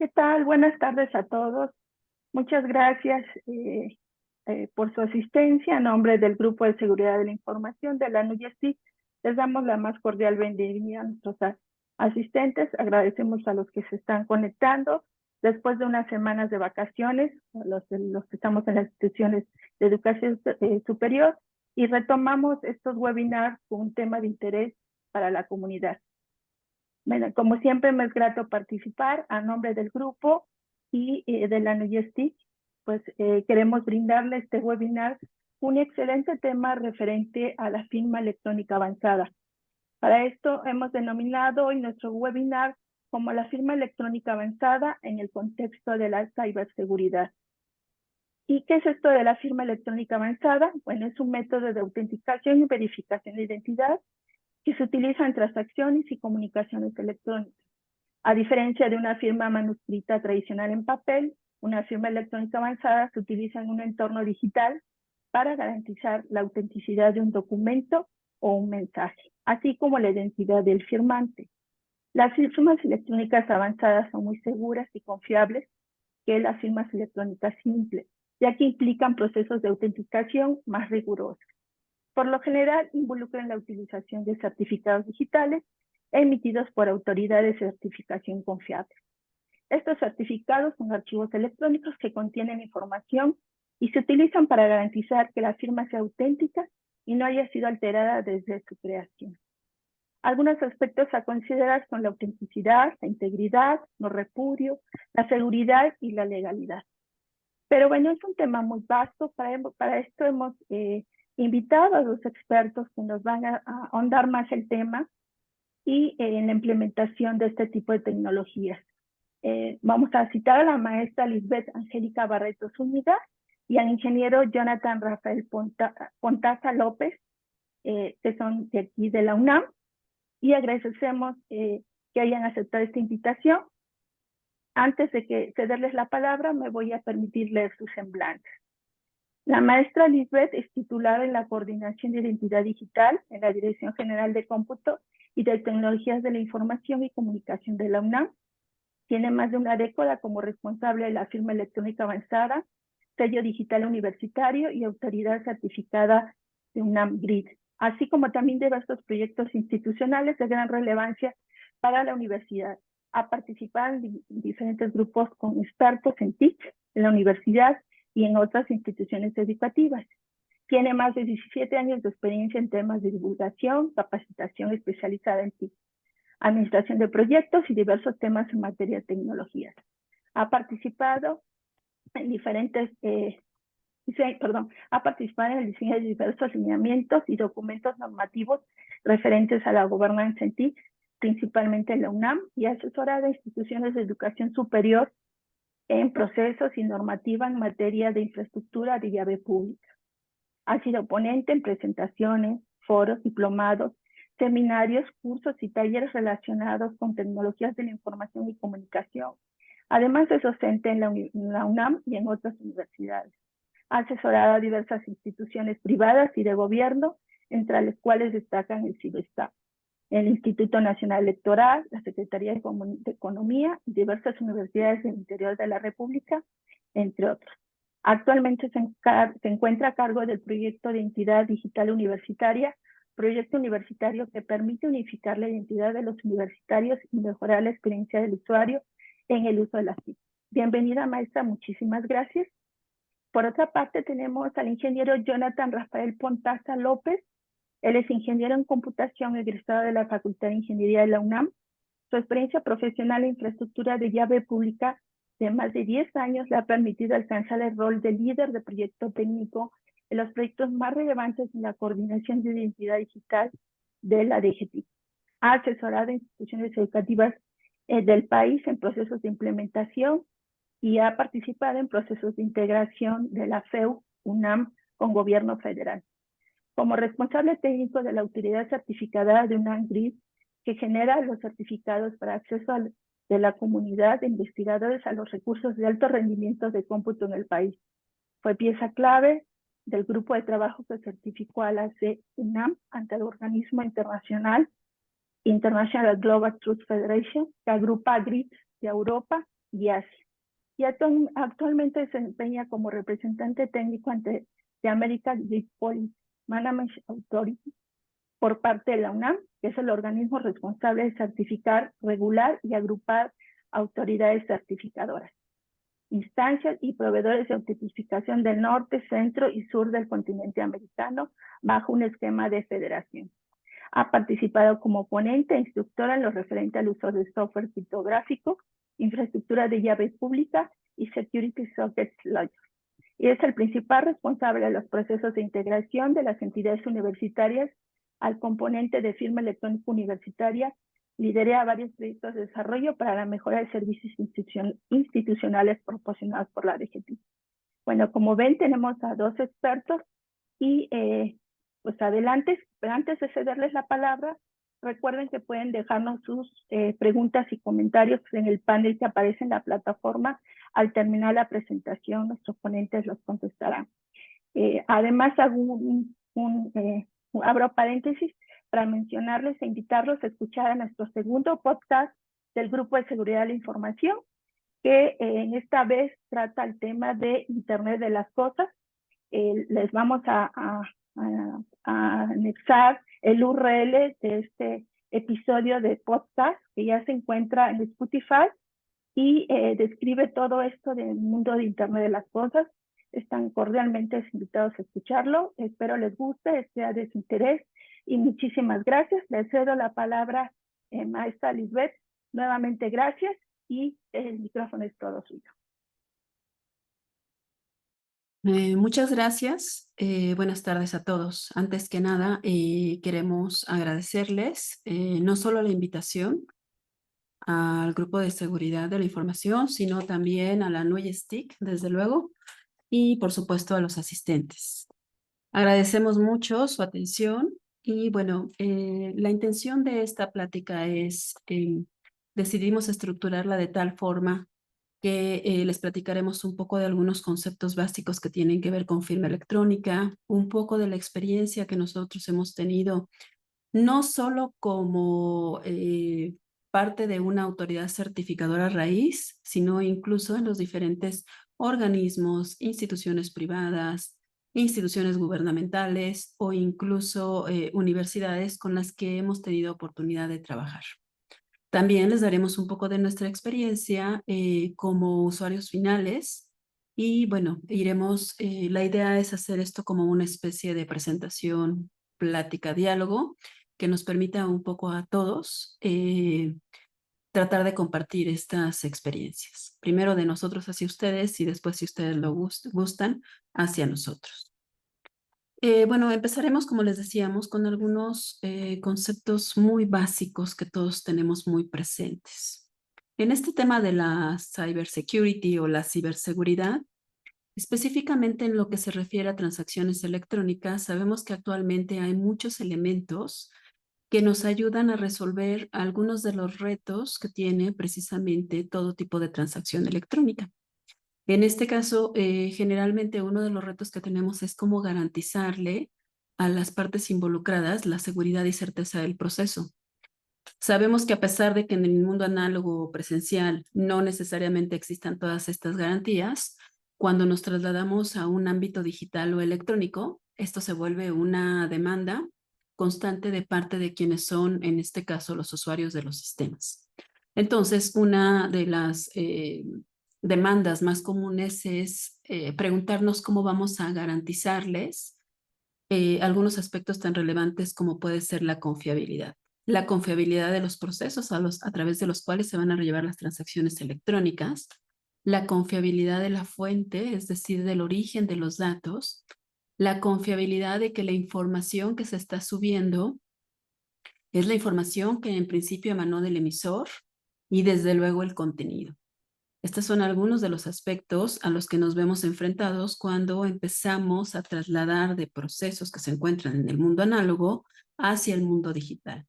¿Qué tal? Buenas tardes a todos. Muchas gracias por su asistencia. A nombre del Grupo de Seguridad de la Información de la NUYESTIC, les damos la más cordial bienvenida a nuestros asistentes. Agradecemos a los que se están conectando después de unas semanas de vacaciones, a los que estamos en las instituciones de educación superior, y retomamos estos webinars con un tema de interés para la comunidad. Bueno, como siempre me es grato participar a nombre del grupo y de la NUYESTIC, pues queremos brindarle este webinar un excelente tema referente a la firma electrónica avanzada. Para esto hemos denominado hoy nuestro webinar como la firma electrónica avanzada en el contexto de la ciberseguridad. ¿Y qué es esto de la firma electrónica avanzada? Bueno, es un método de autenticación y verificación de identidad que se utiliza en transacciones y comunicaciones electrónicas. A diferencia de una firma manuscrita tradicional en papel, una firma electrónica avanzada se utiliza en un entorno digital para garantizar la autenticidad de un documento o un mensaje, así como la identidad del firmante. Las firmas electrónicas avanzadas son muy seguras y confiables que las firmas electrónicas simples, ya que implican procesos de autenticación más rigurosos. Por lo general, involucran la utilización de certificados digitales emitidos por autoridades de certificación confiables. Estos certificados son archivos electrónicos que contienen información y se utilizan para garantizar que la firma sea auténtica y no haya sido alterada desde su creación. Algunos aspectos a considerar son la autenticidad, la integridad, no repudio, la seguridad y la legalidad. Pero bueno, es un tema muy vasto. Para esto hemos invitado a los expertos que nos van a ahondar más el tema y en la implementación de este tipo de tecnologías. Vamos a citar a la maestra Lisbeth Angélica Barreto Zúñiga y al ingeniero Jonathan Rafael Pontaza López, que son de aquí de la UNAM, y agradecemos que hayan aceptado esta invitación. Antes de cederles la palabra, me voy a permitir leer sus semblantes. La maestra Lisbeth es titular en la Coordinación de Identidad Digital en la Dirección General de Cómputo y de Tecnologías de la Información y Comunicación de la UNAM. Tiene más de una década como responsable de la firma electrónica avanzada, sello digital universitario y autoridad certificada de UNAM GRID, así como también diversos proyectos institucionales de gran relevancia para la universidad. Ha participado en diferentes grupos con expertos en TIC, en la universidad y en otras instituciones educativas. Tiene más de 17 años de experiencia en temas de divulgación, capacitación especializada en TIC, administración de proyectos y diversos temas en materia de tecnologías. Ha participado en ha participado en el diseño de diversos lineamientos y documentos normativos referentes a la gobernanza en TIC, principalmente en la UNAM, y asesorada a instituciones de educación superior en procesos y normativa en materia de infraestructura de llave pública. Ha sido ponente en presentaciones, foros, diplomados, seminarios, cursos y talleres relacionados con tecnologías de la información y comunicación. Además es docente en la UNAM y en otras universidades. Ha asesorado a diversas instituciones privadas y de gobierno, entre las cuales destacan el CIBESTAP, el Instituto Nacional Electoral, la Secretaría de Economía y diversas universidades del interior de la República, entre otros. Actualmente se encuentra a cargo del proyecto de Identidad Digital Universitaria, proyecto universitario que permite unificar la identidad de los universitarios y mejorar la experiencia del usuario en el uso de las TIC. Bienvenida, maestra, muchísimas gracias. Por otra parte, tenemos al ingeniero Jonathan Rafael Pontaza López. Él es ingeniero en computación egresado de la Facultad de Ingeniería de la UNAM. Su experiencia profesional en infraestructura de llave pública de más de 10 años le ha permitido alcanzar el rol de líder de proyecto técnico en los proyectos más relevantes en la coordinación de identidad digital de la DGTIC. Ha asesorado a instituciones educativas del país en procesos de implementación y ha participado en procesos de integración de la FEU UNAM con gobierno federal. Como responsable técnico de la autoridad certificada de UNAM GRID, que genera los certificados para acceso de la comunidad de investigadores a los recursos de alto rendimiento de cómputo en el país. Fue pieza clave del grupo de trabajo que certificó a la UNAM ante el organismo internacional International Global Truth Federation, que agrupa a GRID de Europa, y Asia. Y actualmente se desempeña como representante técnico ante The American Grid Policy Management Authority por parte de la UNAM, que es el organismo responsable de certificar, regular y agrupar autoridades certificadoras, instancias y proveedores de autentificación del norte, centro y sur del continente americano bajo un esquema de federación. Ha participado como ponente e instructora en lo referente al uso de software criptográfico, infraestructura de llave pública y Security Sockets Logic. Y es el principal responsable de los procesos de integración de las entidades universitarias al componente de firma electrónica universitaria. Lidera varios proyectos de desarrollo para la mejora de servicios institucionales proporcionados por la DGT. Bueno, como ven, tenemos a dos expertos y pues adelante, pero antes de cederles la palabra, recuerden que pueden dejarnos sus preguntas y comentarios en el panel que aparece en la plataforma. Al terminar la presentación, nuestros ponentes los contestarán. Además, abro paréntesis para mencionarles e invitarlos a escuchar a nuestro segundo podcast del Grupo de Seguridad de la Información, que en esta vez trata el tema de Internet de las Cosas. Les vamos a anexar el URL de este episodio de podcast que ya se encuentra en Spotify y describe todo esto del mundo de Internet de las Cosas. Están cordialmente invitados a escucharlo. Espero les guste, sea de su interés y muchísimas gracias. Les cedo la palabra, maestra Lisbeth. Nuevamente gracias y el micrófono es todo suyo. Muchas gracias. Buenas tardes a todos. Antes que nada, queremos agradecerles no solo la invitación al Grupo de Seguridad de la Información, sino también a la NUYSTIC, desde luego, y por supuesto a los asistentes. Agradecemos mucho su atención y bueno, la intención de esta plática es, decidimos estructurarla de tal forma que les platicaremos un poco de algunos conceptos básicos que tienen que ver con firma electrónica, un poco de la experiencia que nosotros hemos tenido, no solo como parte de una autoridad certificadora raíz, sino incluso en los diferentes organismos, instituciones privadas, instituciones gubernamentales o incluso universidades con las que hemos tenido oportunidad de trabajar. También les daremos un poco de nuestra experiencia como usuarios finales y bueno, la idea es hacer esto como una especie de presentación, plática, diálogo que nos permita un poco a todos tratar de compartir estas experiencias. Primero de nosotros hacia ustedes y después, si ustedes lo gustan, hacia nosotros. Bueno, empezaremos, como les decíamos, con algunos conceptos muy básicos que todos tenemos muy presentes. En este tema de la cybersecurity o la ciberseguridad, específicamente en lo que se refiere a transacciones electrónicas, sabemos que actualmente hay muchos elementos que nos ayudan a resolver algunos de los retos que tiene precisamente todo tipo de transacción electrónica. En este caso, generalmente uno de los retos que tenemos es cómo garantizarle a las partes involucradas la seguridad y certeza del proceso. Sabemos que a pesar de que en el mundo análogo o presencial no necesariamente existan todas estas garantías, cuando nos trasladamos a un ámbito digital o electrónico, esto se vuelve una demanda constante de parte de quienes son, en este caso, los usuarios de los sistemas. Entonces, una de las demandas más comunes es preguntarnos cómo vamos a garantizarles algunos aspectos tan relevantes como puede ser la confiabilidad. La confiabilidad de los procesos a través de los cuales se van a llevar las transacciones electrónicas, la confiabilidad de la fuente, es decir, del origen de los datos, la confiabilidad de que la información que se está subiendo es la información que en principio emanó del emisor y desde luego el contenido. Estos son algunos de los aspectos a los que nos vemos enfrentados cuando empezamos a trasladar de procesos que se encuentran en el mundo análogo hacia el mundo digital.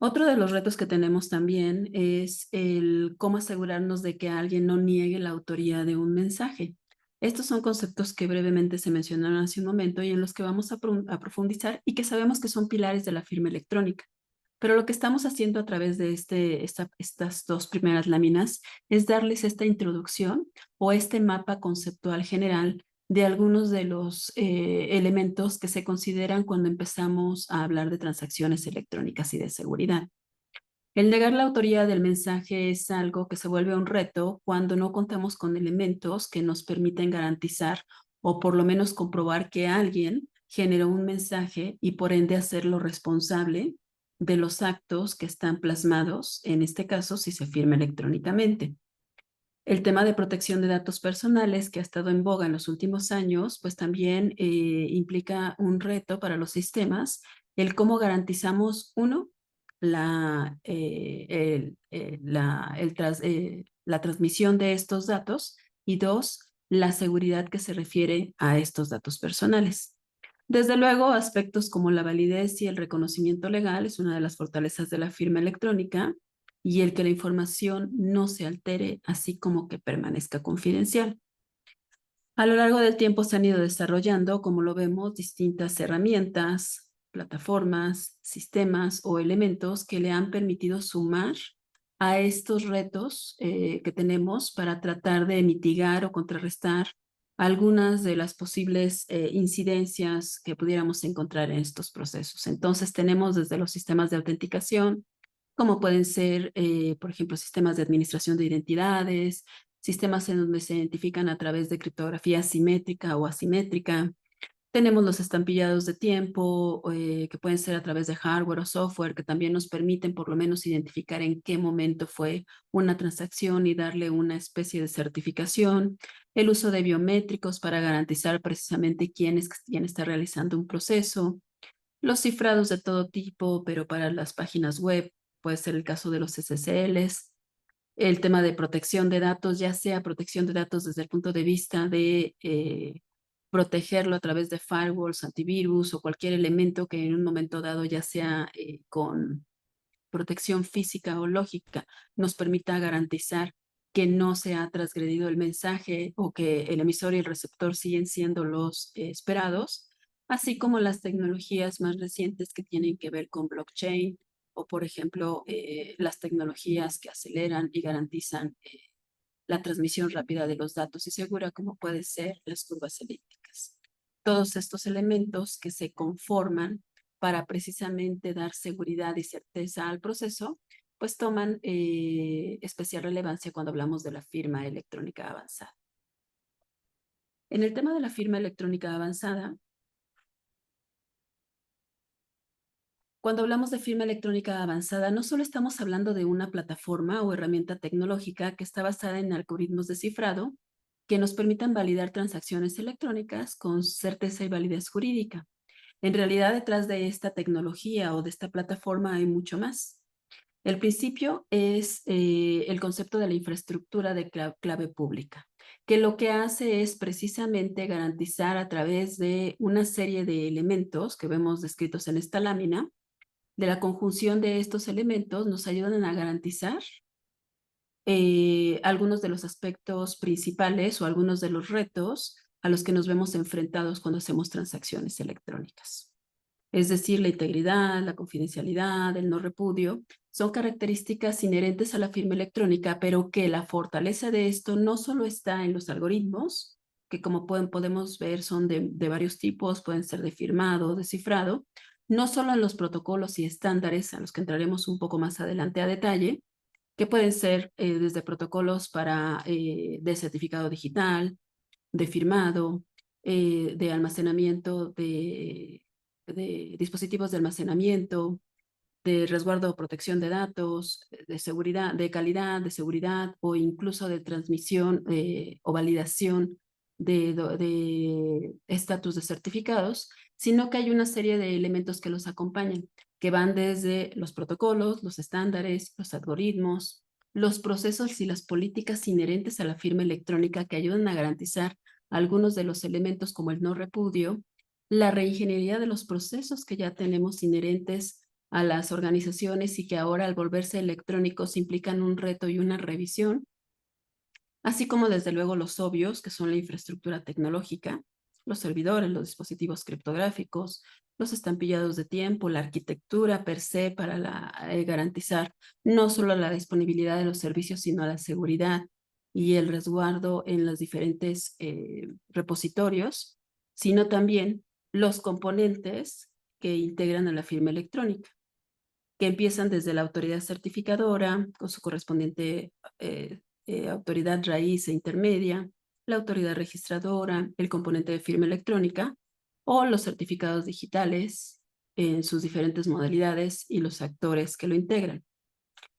Otro de los retos que tenemos también es el cómo asegurarnos de que alguien no niegue la autoría de un mensaje. Estos son conceptos que brevemente se mencionaron hace un momento y en los que vamos a profundizar y que sabemos que son pilares de la firma electrónica. Pero lo que estamos haciendo a través de estas dos primeras láminas es darles esta introducción o este mapa conceptual general de algunos de los elementos que se consideran cuando empezamos a hablar de transacciones electrónicas y de seguridad. El negar la autoría del mensaje es algo que se vuelve un reto cuando no contamos con elementos que nos permiten garantizar o por lo menos comprobar que alguien generó un mensaje y por ende hacerlo responsable de los actos que están plasmados, en este caso si se firma electrónicamente. El tema de protección de datos personales que ha estado en boga en los últimos años, pues también implica un reto para los sistemas, el cómo garantizamos, uno, la transmisión de estos datos y dos, la seguridad que se refiere a estos datos personales. Desde luego, aspectos como la validez y el reconocimiento legal es una de las fortalezas de la firma electrónica y el que la información no se altere, así como que permanezca confidencial. A lo largo del tiempo se han ido desarrollando, como lo vemos, distintas herramientas, plataformas, sistemas o elementos que le han permitido sumar a estos retos que tenemos para tratar de mitigar o contrarrestar algunas de las posibles incidencias que pudiéramos encontrar en estos procesos. Entonces tenemos desde los sistemas de autenticación, como pueden ser, por ejemplo, sistemas de administración de identidades, sistemas en donde se identifican a través de criptografía simétrica o asimétrica. Tenemos los estampillados de tiempo, que pueden ser a través de hardware o software, que también nos permiten por lo menos identificar en qué momento fue una transacción y darle una especie de certificación. El uso de biométricos para garantizar precisamente quién está realizando un proceso. Los cifrados de todo tipo, pero para las páginas web, puede ser el caso de los SSLs, el tema de protección de datos, ya sea protección de datos desde el punto de vista de protegerlo a través de firewalls, antivirus o cualquier elemento que en un momento dado, ya sea con protección física o lógica, nos permita garantizar que no se ha transgredido el mensaje o que el emisor y el receptor siguen siendo los esperados, así como las tecnologías más recientes que tienen que ver con blockchain o, por ejemplo, las tecnologías que aceleran y garantizan la transmisión rápida de los datos y segura, como puede ser las curvas elípticas. Todos estos elementos que se conforman para precisamente dar seguridad y certeza al proceso, pues toman especial relevancia cuando hablamos de la firma electrónica avanzada. En el tema de la firma electrónica avanzada, cuando hablamos de firma electrónica avanzada, no solo estamos hablando de una plataforma o herramienta tecnológica que está basada en algoritmos de cifrado que nos permitan validar transacciones electrónicas con certeza y validez jurídica. En realidad, detrás de esta tecnología o de esta plataforma hay mucho más. El principio es el concepto de la infraestructura de clave pública, que lo que hace es precisamente garantizar a través de una serie de elementos que vemos descritos en esta lámina, de la conjunción de estos elementos nos ayudan a garantizar algunos de los aspectos principales o algunos de los retos a los que nos vemos enfrentados cuando hacemos transacciones electrónicas. Es decir, la integridad, la confidencialidad, el no repudio, son características inherentes a la firma electrónica, pero que la fortaleza de esto no solo está en los algoritmos, que como podemos ver son de varios tipos, pueden ser de firmado, de cifrado, no solo en los protocolos y estándares, a los que entraremos un poco más adelante a detalle, que pueden ser desde protocolos para de certificado digital, de firmado, de almacenamiento, de dispositivos de almacenamiento, de resguardo o protección de datos, de seguridad, de calidad, de seguridad o incluso de transmisión o validación de estatus de certificados, sino que hay una serie de elementos que los acompañan, que van desde los protocolos, los estándares, los algoritmos, los procesos y las políticas inherentes a la firma electrónica que ayudan a garantizar algunos de los elementos como el no repudio, la reingeniería de los procesos que ya tenemos inherentes a las organizaciones y que ahora al volverse electrónicos implican un reto y una revisión, así como desde luego los obvios, que son la infraestructura tecnológica, los servidores, los dispositivos criptográficos, los estampillados de tiempo, la arquitectura per se para garantizar no solo la disponibilidad de los servicios, sino la seguridad y el resguardo en los diferentes repositorios, sino también los componentes que integran a la firma electrónica, que empiezan desde la autoridad certificadora, con su correspondiente autoridad raíz e intermedia, la autoridad registradora, el componente de firma electrónica o los certificados digitales en sus diferentes modalidades y los actores que lo integran.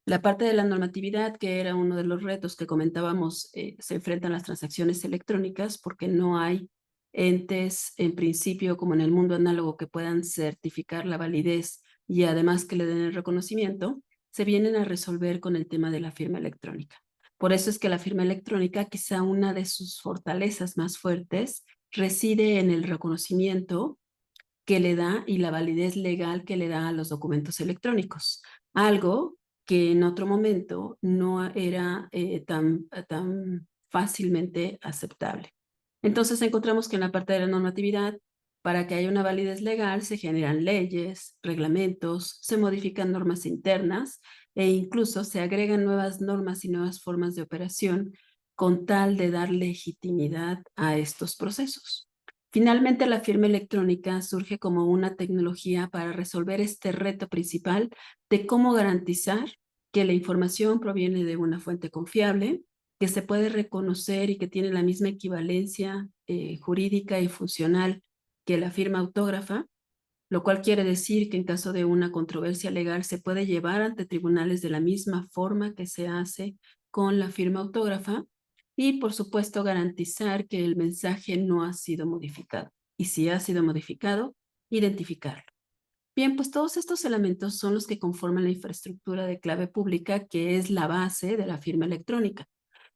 La parte de la normatividad, que era uno de los retos que comentábamos, se enfrentan las transacciones electrónicas porque no hay entes en principio como en el mundo análogo que puedan certificar la validez y además que le den el reconocimiento, se vienen a resolver con el tema de la firma electrónica. Por eso es que la firma electrónica, quizá una de sus fortalezas más fuertes, reside en el reconocimiento que le da y la validez legal que le da a los documentos electrónicos. Algo que en otro momento no era tan fácilmente aceptable. Entonces encontramos que en la parte de la normatividad, para que haya una validez legal, se generan leyes, reglamentos, se modifican normas internas e incluso se agregan nuevas normas y nuevas formas de operación con tal de dar legitimidad a estos procesos. Finalmente, la firma electrónica surge como una tecnología para resolver este reto principal de cómo garantizar que la información proviene de una fuente confiable, que se puede reconocer y que tiene la misma equivalencia jurídica y funcional que la firma autógrafa, lo cual quiere decir que en caso de una controversia legal se puede llevar ante tribunales de la misma forma que se hace con la firma autógrafa y, por supuesto, garantizar que el mensaje no ha sido modificado. Y si ha sido modificado, identificarlo. Bien, pues todos estos elementos son los que conforman la infraestructura de clave pública, que es la base de la firma electrónica.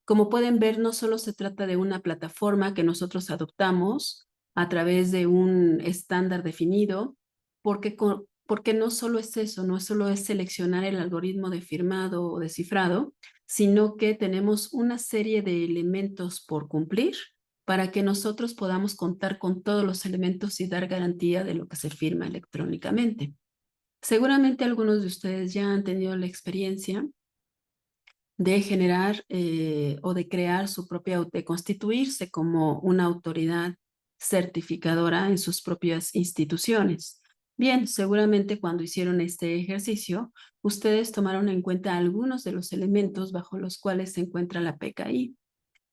Como pueden ver, no solo se trata de una plataforma que nosotros adoptamos a través de un estándar definido, porque no solo es eso, no solo es seleccionar el algoritmo de firmado o de cifrado, sino que tenemos una serie de elementos por cumplir para que nosotros podamos contar con todos los elementos y dar garantía de lo que se firma electrónicamente. Seguramente algunos de ustedes ya han tenido la experiencia de generar o de crear su propia, de constituirse como una autoridad certificadora en sus propias instituciones. Bien, seguramente cuando hicieron este ejercicio, ustedes tomaron en cuenta algunos de los elementos bajo los cuales se encuentra la PKI.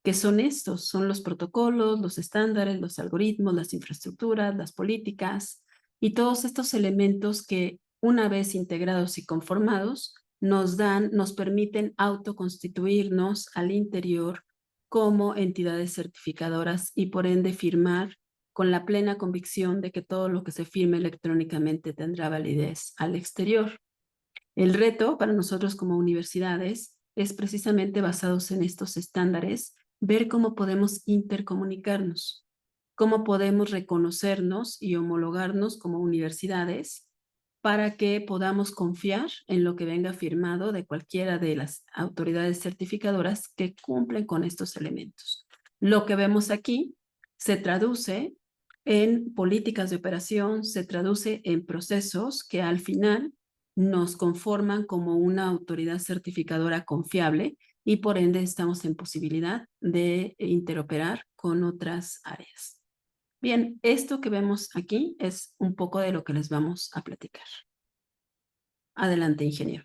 ¿Qué son estos? Son los protocolos, los estándares, los algoritmos, las infraestructuras, las políticas y todos estos elementos que una vez integrados y conformados nos permiten autoconstituirnos al interior como entidades certificadoras y por ende firmar con la plena convicción de que todo lo que se firme electrónicamente tendrá validez al exterior. El reto para nosotros como universidades es precisamente basados en estos estándares, ver cómo podemos intercomunicarnos, cómo podemos reconocernos y homologarnos como universidades para que podamos confiar en lo que venga firmado de cualquiera de las autoridades certificadoras que cumplen con estos elementos. Lo que vemos aquí se traduce en políticas de operación, se traduce en procesos que al final nos conforman como una autoridad certificadora confiable y por ende estamos en posibilidad de interoperar con otras áreas. Bien, esto que vemos aquí es un poco de lo que les vamos a platicar. Adelante, ingeniero.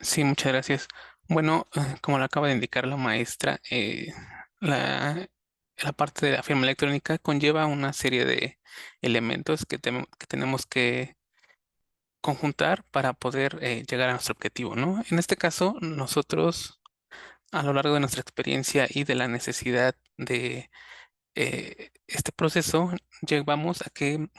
Sí, muchas gracias. Bueno, como lo acaba de indicar la maestra, la, la parte de la firma electrónica conlleva una serie de elementos que tenemos que conjuntar para poder llegar a nuestro objetivo, ¿no? En este caso, nosotros, a lo largo de nuestra experiencia y de la necesidad de este proceso, llevamos a que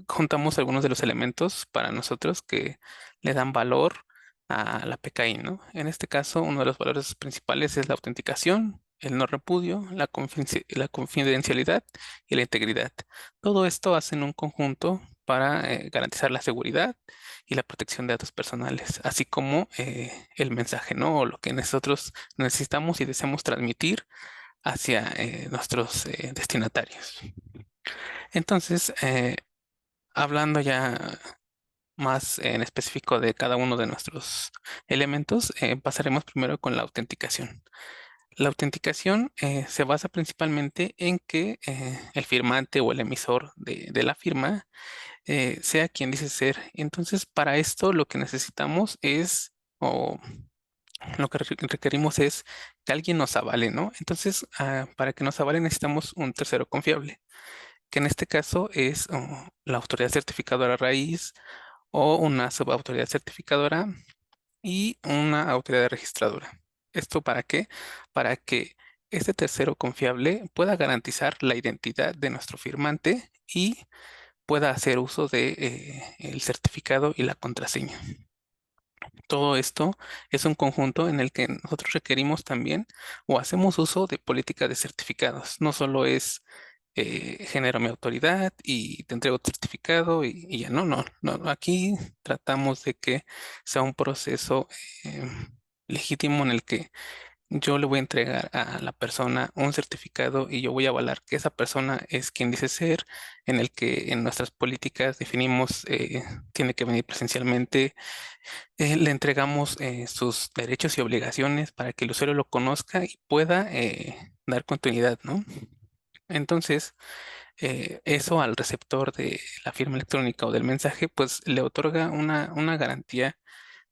juntamos algunos de los elementos para nosotros que le dan valor a la PKI, ¿no? En este caso, uno de los valores principales es la autenticación, el no repudio, la confidencialidad y la integridad. Todo esto hacen un conjunto para garantizar la seguridad y la protección de datos personales, así como el mensaje, ¿no? O lo que nosotros necesitamos y deseamos transmitir hacia nuestros destinatarios. Entonces, hablando ya más en específico de cada uno de nuestros elementos, pasaremos primero con la autenticación. La autenticación se basa principalmente en que el firmante o el emisor de la firma sea quien dice ser. Entonces, para esto lo que necesitamos es, o lo que requerimos es que alguien nos avale, ¿no? Entonces, para que nos avale necesitamos un tercero confiable, que en este caso es la autoridad certificadora raíz o una subautoridad certificadora y una autoridad registradora. ¿Esto para qué? Para que este tercero confiable pueda garantizar la identidad de nuestro firmante y pueda hacer uso de el certificado y la contraseña. Todo esto es un conjunto en el que nosotros requerimos también o hacemos uso de política de certificados. No solo es genero mi autoridad y te entrego tu certificado y ya no. Aquí tratamos de que sea un proceso eh, legítimo en el que yo le voy a entregar a la persona un certificado y yo voy a avalar que esa persona es quien dice ser, en el que en nuestras políticas definimos tiene que venir presencialmente, le entregamos sus derechos y obligaciones para que el usuario lo conozca y pueda dar continuidad, ¿no? Entonces, eso al receptor de la firma electrónica o del mensaje, pues le otorga una garantía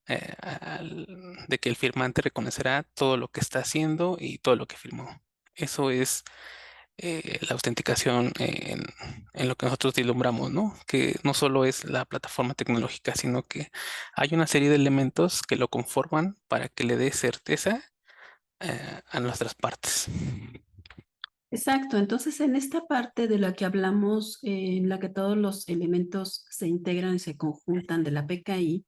de que el firmante reconocerá todo lo que está haciendo y todo lo que firmó. Eso es la autenticación en lo que nosotros vislumbramos, ¿no? Que no solo es la plataforma tecnológica, sino que hay una serie de elementos que lo conforman para que le dé certeza a nuestras partes. Exacto, entonces en esta parte de la que hablamos, en la que todos los elementos se integran y se conjuntan de la PKI,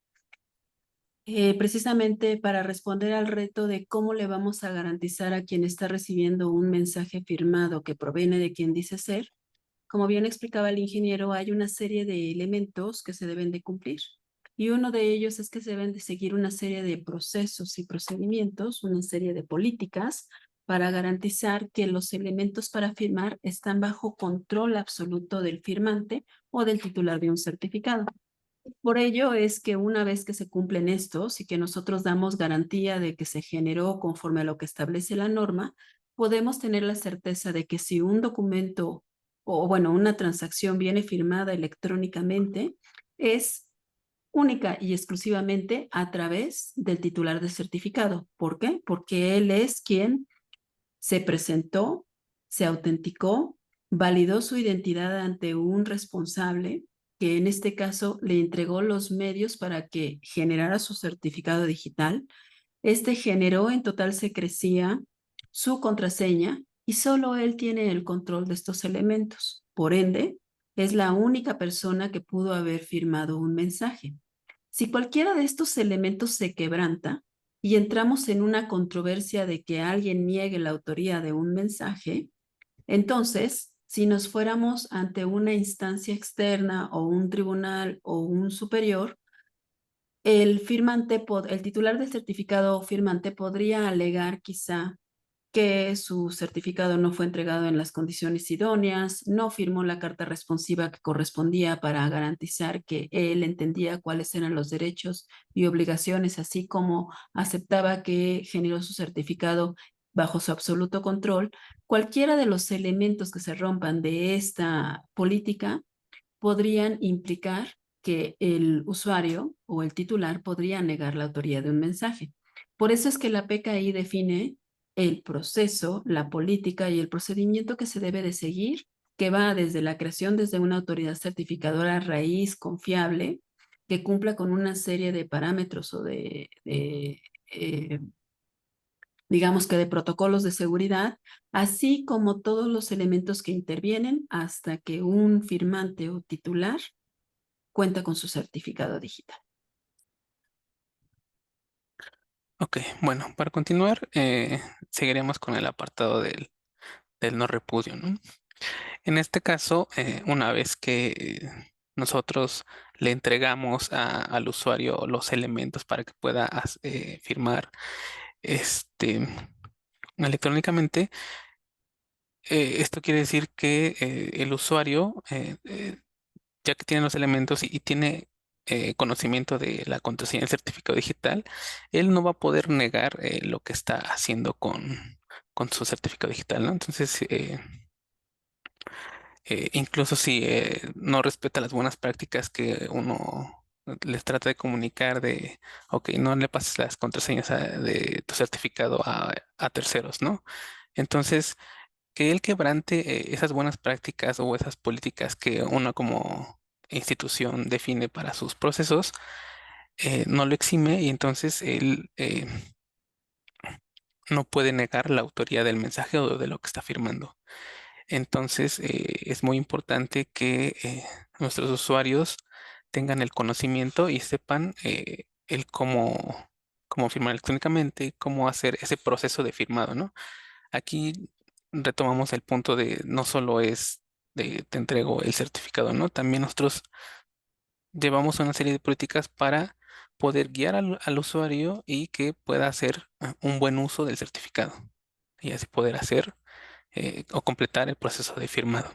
precisamente para responder al reto de cómo le vamos a garantizar a quien está recibiendo un mensaje firmado que proviene de quien dice ser, como bien explicaba el ingeniero, hay una serie de elementos que se deben de cumplir. Y uno de ellos es que se deben de seguir una serie de procesos y procedimientos, una serie de políticas para garantizar que los elementos para firmar están bajo control absoluto del firmante o del titular de un certificado. Por ello es que una vez que se cumplen estos y que nosotros damos garantía de que se generó conforme a lo que establece la norma, podemos tener la certeza de que si un documento o bueno, una transacción viene firmada electrónicamente, es única y exclusivamente a través del titular del certificado. ¿Por qué? Porque él es quien se presentó, se autenticó, validó su identidad ante un responsable que en este caso le entregó los medios para que generara su certificado digital. Este generó en total secrecía su contraseña y solo él tiene el control de estos elementos. Por ende, es la única persona que pudo haber firmado un mensaje. Si cualquiera de estos elementos se quebranta y entramos en una controversia de que alguien niegue la autoría de un mensaje, entonces, si nos fuéramos ante una instancia externa o un tribunal o un superior, el firmante, el titular del certificado o firmante podría alegar quizá que su certificado no fue entregado en las condiciones idóneas, no firmó la carta responsiva que correspondía para garantizar que él entendía cuáles eran los derechos y obligaciones, así como aceptaba que generó su certificado bajo su absoluto control. Cualquiera de los elementos que se rompan de esta política podrían implicar que el usuario o el titular podría negar la autoría de un mensaje. Por eso es que la PKI define el proceso, la política y el procedimiento que se debe de seguir, que va desde la creación desde una autoridad certificadora raíz confiable, que cumpla con una serie de parámetros o digamos que de protocolos de seguridad, así como todos los elementos que intervienen hasta que un firmante o titular cuenta con su certificado digital. Ok, bueno, para continuar, seguiremos con el apartado del no repudio, ¿no? En este caso, una vez que nosotros le entregamos al usuario los elementos para que pueda firmar este, electrónicamente, Esto quiere decir que el usuario, ya que tiene los elementos y tiene conocimiento de la contraseña del certificado digital, él no va a poder negar lo que está haciendo con su certificado digital, ¿no? Entonces, incluso si no respeta las buenas prácticas que uno les trata de comunicar de, ok, no le pases las contraseñas de tu certificado a terceros, ¿no? Entonces, que él quebrante esas buenas prácticas o esas políticas que uno como institución define para sus procesos, no lo exime y entonces él no puede negar la autoría del mensaje o de lo que está firmando. Entonces, es muy importante que nuestros usuarios tengan el conocimiento y sepan el cómo firmar electrónicamente, cómo hacer ese proceso de firmado, ¿no? Aquí retomamos el punto de no solo es de te entrego el certificado, ¿no? También nosotros llevamos una serie de políticas para poder guiar al usuario y que pueda hacer un buen uso del certificado y así poder hacer o completar el proceso de firmado.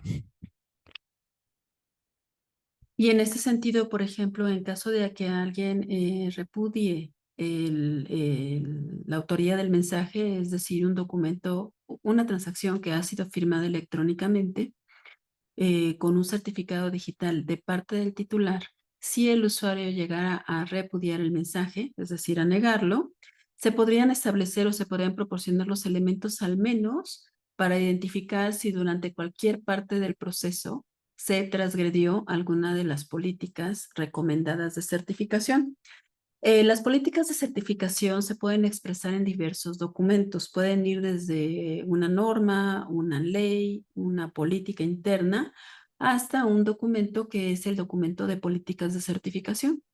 Y en este sentido, por ejemplo, en caso de que alguien repudie la autoría del mensaje, es decir, un documento, una transacción que ha sido firmada electrónicamente, con un certificado digital de parte del titular, si el usuario llegara a repudiar el mensaje, es decir, a negarlo, se podrían establecer o se podrían proporcionar los elementos al menos para identificar si durante cualquier parte del proceso se transgredió alguna de las políticas recomendadas de certificación. Las políticas de certificación se pueden expresar en diversos documentos. Pueden ir desde una norma, una ley, una política interna, hasta un documento que es el documento de políticas de certificación.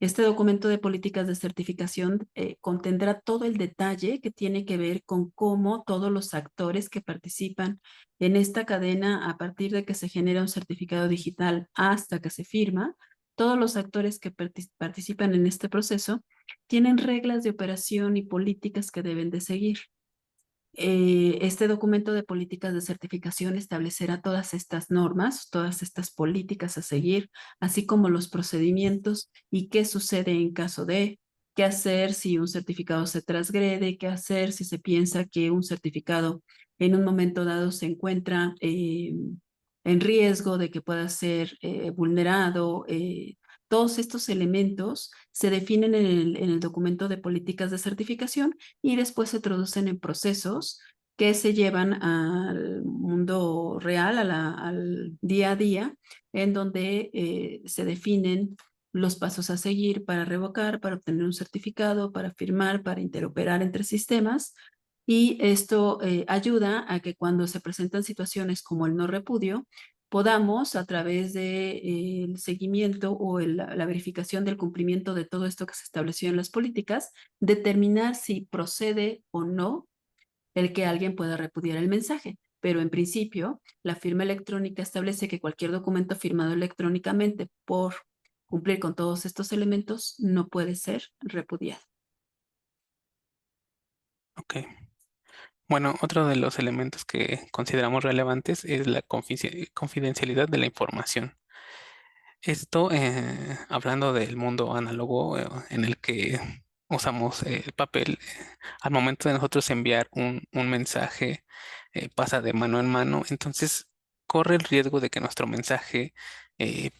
Este documento de políticas de certificación contendrá todo el detalle que tiene que ver con cómo todos los actores que participan en esta cadena, a partir de que se genera un certificado digital hasta que se firma, todos los actores que participan en este proceso tienen reglas de operación y políticas que deben de seguir. Este documento de políticas de certificación establecerá todas estas normas, todas estas políticas a seguir, así como los procedimientos y qué sucede en caso de, qué hacer si un certificado se transgrede, qué hacer si se piensa que un certificado en un momento dado se encuentra en riesgo de que pueda ser vulnerado. Todos estos elementos se definen en el documento de políticas de certificación y después se traducen en procesos que se llevan al mundo real, al día a día, en donde se definen los pasos a seguir para revocar, para obtener un certificado, para firmar, para interoperar entre sistemas. Y esto ayuda a que cuando se presentan situaciones como el no repudio, podamos, a través del seguimiento o la verificación del cumplimiento de todo esto que se estableció en las políticas, determinar si procede o no el que alguien pueda repudiar el mensaje. Pero en principio, la firma electrónica establece que cualquier documento firmado electrónicamente por cumplir con todos estos elementos no puede ser repudiado. Ok. Bueno, otro de los elementos que consideramos relevantes es la confidencialidad de la información. Esto, hablando del mundo análogo, en el que usamos el papel, al momento de nosotros enviar un mensaje, pasa de mano en mano, entonces corre el riesgo de que nuestro mensaje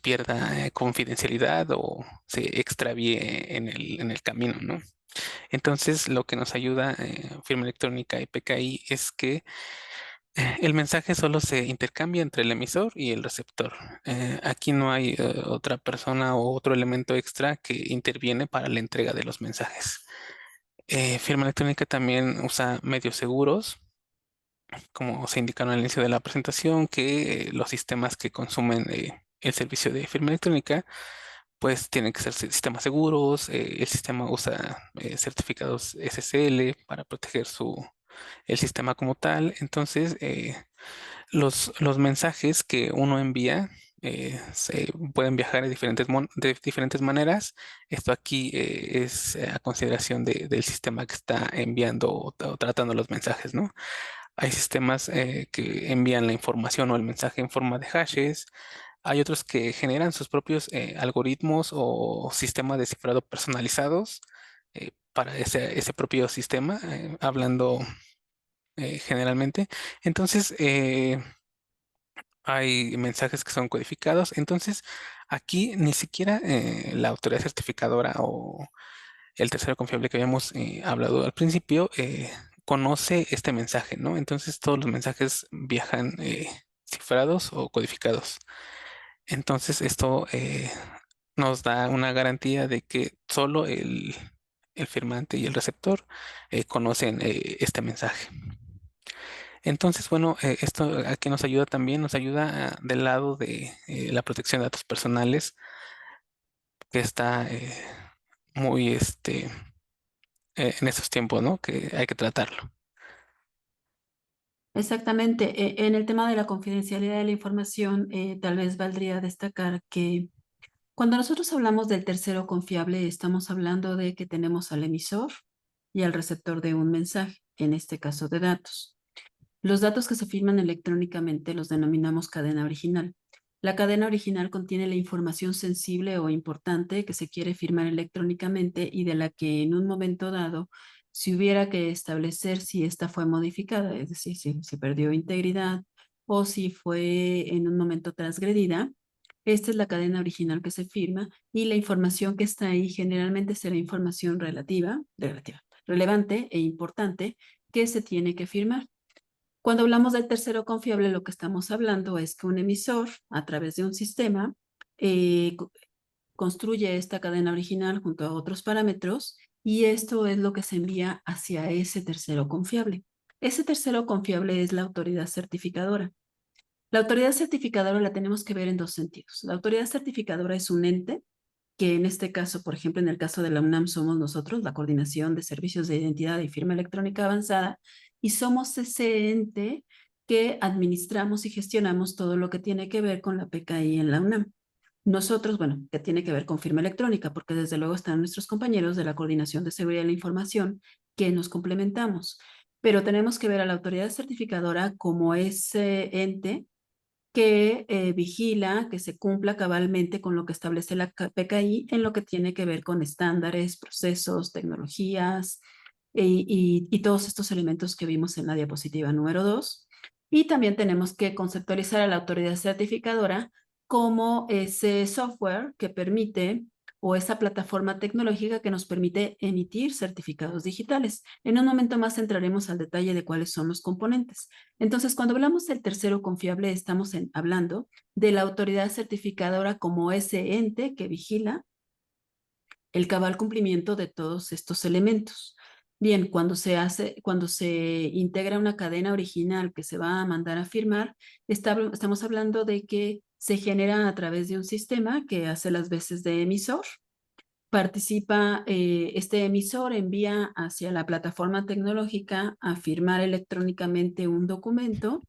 pierda confidencialidad o se extravíe en el camino, ¿no? Entonces, lo que nos ayuda firma electrónica y PKI es que el mensaje solo se intercambia entre el emisor y el receptor. Aquí no hay otra persona o otro elemento extra que interviene para la entrega de los mensajes. Firma electrónica también usa medios seguros, como se indicaron al inicio de la presentación, que los sistemas que consumen el servicio de firma electrónica pues tienen que ser sistemas seguros. El sistema usa certificados SSL para proteger el sistema como tal. Entonces, los mensajes que uno envía se pueden viajar de diferentes maneras. Esto aquí es a consideración del sistema que está enviando o tratando los mensajes, ¿no? Hay sistemas que envían la información o el mensaje en forma de hashes. Hay otros que generan sus propios algoritmos o sistemas de cifrado personalizados para ese propio sistema, hablando generalmente. Entonces, hay mensajes que son codificados. Entonces, aquí ni siquiera la autoridad certificadora o el tercero confiable que habíamos hablado al principio conoce este mensaje, ¿no? Entonces, todos los mensajes viajan cifrados o codificados. Entonces, esto nos da una garantía de que solo el firmante y el receptor conocen este mensaje. Entonces, bueno, esto aquí nos ayuda también, nos ayuda del lado de la protección de datos personales, que está muy en estos tiempos, ¿no? Que hay que tratarlo. Exactamente. En el tema de la confidencialidad de la información, tal vez valdría destacar que cuando nosotros hablamos del tercero confiable, estamos hablando de que tenemos al emisor y al receptor de un mensaje, en este caso de datos. Los datos que se firman electrónicamente los denominamos cadena original. La cadena original contiene la información sensible o importante que se quiere firmar electrónicamente y de la que en un momento dado si hubiera que establecer si esta fue modificada, es decir, si perdió integridad o si fue en un momento transgredida. Esta es la cadena original que se firma y la información que está ahí generalmente será información relevante e importante que se tiene que firmar. Cuando hablamos del tercero confiable, lo que estamos hablando es que un emisor, a través de un sistema, eh, construye esta cadena original junto a otros parámetros y esto es lo que se envía hacia ese tercero confiable. Ese tercero confiable es la autoridad certificadora. La autoridad certificadora la tenemos que ver en dos sentidos. La autoridad certificadora es un ente que en este caso, por ejemplo, en el caso de la UNAM somos nosotros, la Coordinación de Servicios de Identidad y Firma Electrónica Avanzada, y somos ese ente que administramos y gestionamos todo lo que tiene que ver con la PKI en la UNAM. Nosotros, bueno, que tiene que ver con firma electrónica, porque desde luego están nuestros compañeros de la Coordinación de Seguridad de la Información que nos complementamos, pero tenemos que ver a la autoridad certificadora como ese ente que vigila que se cumpla cabalmente con lo que establece la PKI en lo que tiene que ver con estándares, procesos, tecnologías y todos estos elementos que vimos en la diapositiva número 2. Y también tenemos que conceptualizar a la autoridad certificadora como ese software que permite o esa plataforma tecnológica que nos permite emitir certificados digitales. En un momento más entraremos al detalle de cuáles son los componentes. Entonces, cuando hablamos del tercero confiable, estamos hablando de la autoridad certificadora como ese ente que vigila el cabal cumplimiento de todos estos elementos. Bien, cuando se integra una cadena original que se va a mandar a firmar, estamos hablando de que se genera a través de un sistema que hace las veces de emisor. Participa, este emisor envía hacia la plataforma tecnológica a firmar electrónicamente un documento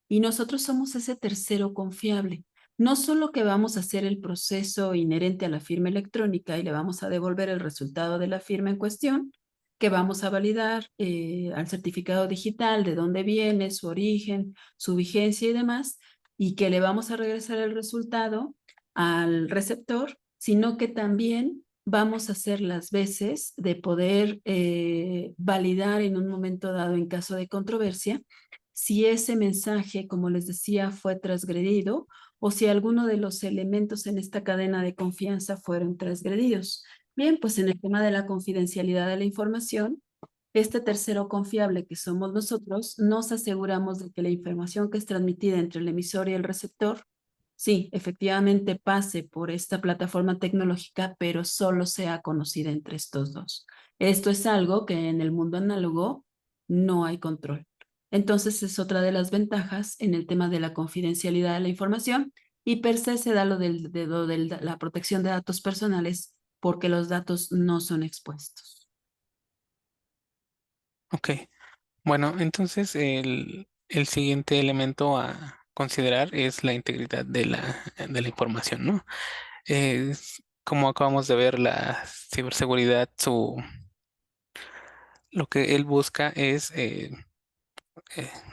y nosotros somos ese tercero confiable. No solo que vamos a hacer el proceso inherente a la firma electrónica y le vamos a devolver el resultado de la firma en cuestión, que vamos a validar al certificado digital de dónde viene, su origen, su vigencia y demás, y que le vamos a regresar el resultado al receptor, sino que también vamos a hacer las veces de poder validar en un momento dado en caso de controversia si ese mensaje, como les decía, fue transgredido o si alguno de los elementos en esta cadena de confianza fueron transgredidos. Bien, pues en el tema de la confidencialidad de la información, este tercero confiable que somos nosotros, nos aseguramos de que la información que es transmitida entre el emisor y el receptor, sí, efectivamente pase por esta plataforma tecnológica, pero solo sea conocida entre estos dos. Esto es algo que en el mundo análogo no hay control. Entonces es otra de las ventajas en el tema de la confidencialidad de la información y per se se da lo de la protección de datos personales porque los datos no son expuestos. Ok. Bueno, entonces el siguiente elemento a considerar es la integridad de la información, ¿no? Como acabamos de ver, la ciberseguridad, lo que él busca es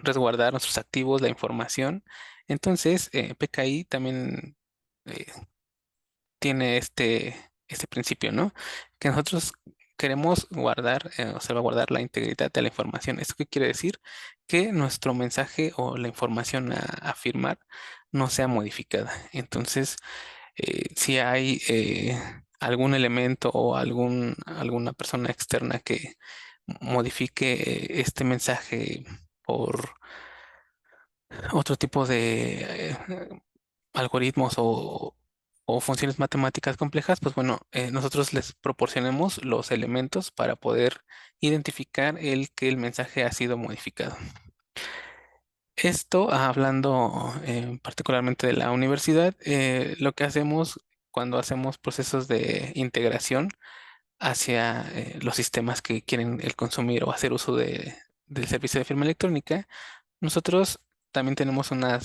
resguardar nuestros activos, la información. Entonces, PKI también eh, tiene este principio, ¿no? Que nosotros queremos guardar o salvaguardar la integridad de la información. ¿Esto qué quiere decir? Que nuestro mensaje o la información a firmar no sea modificada. Entonces, si hay algún elemento o alguna persona externa que modifique este mensaje por otro tipo de algoritmos o funciones matemáticas complejas, pues bueno, nosotros les proporcionemos los elementos para poder identificar que el mensaje ha sido modificado. Esto, hablando particularmente de la universidad, lo que hacemos cuando hacemos procesos de integración hacia los sistemas que quieren el consumir o hacer uso del servicio de firma electrónica, nosotros también tenemos una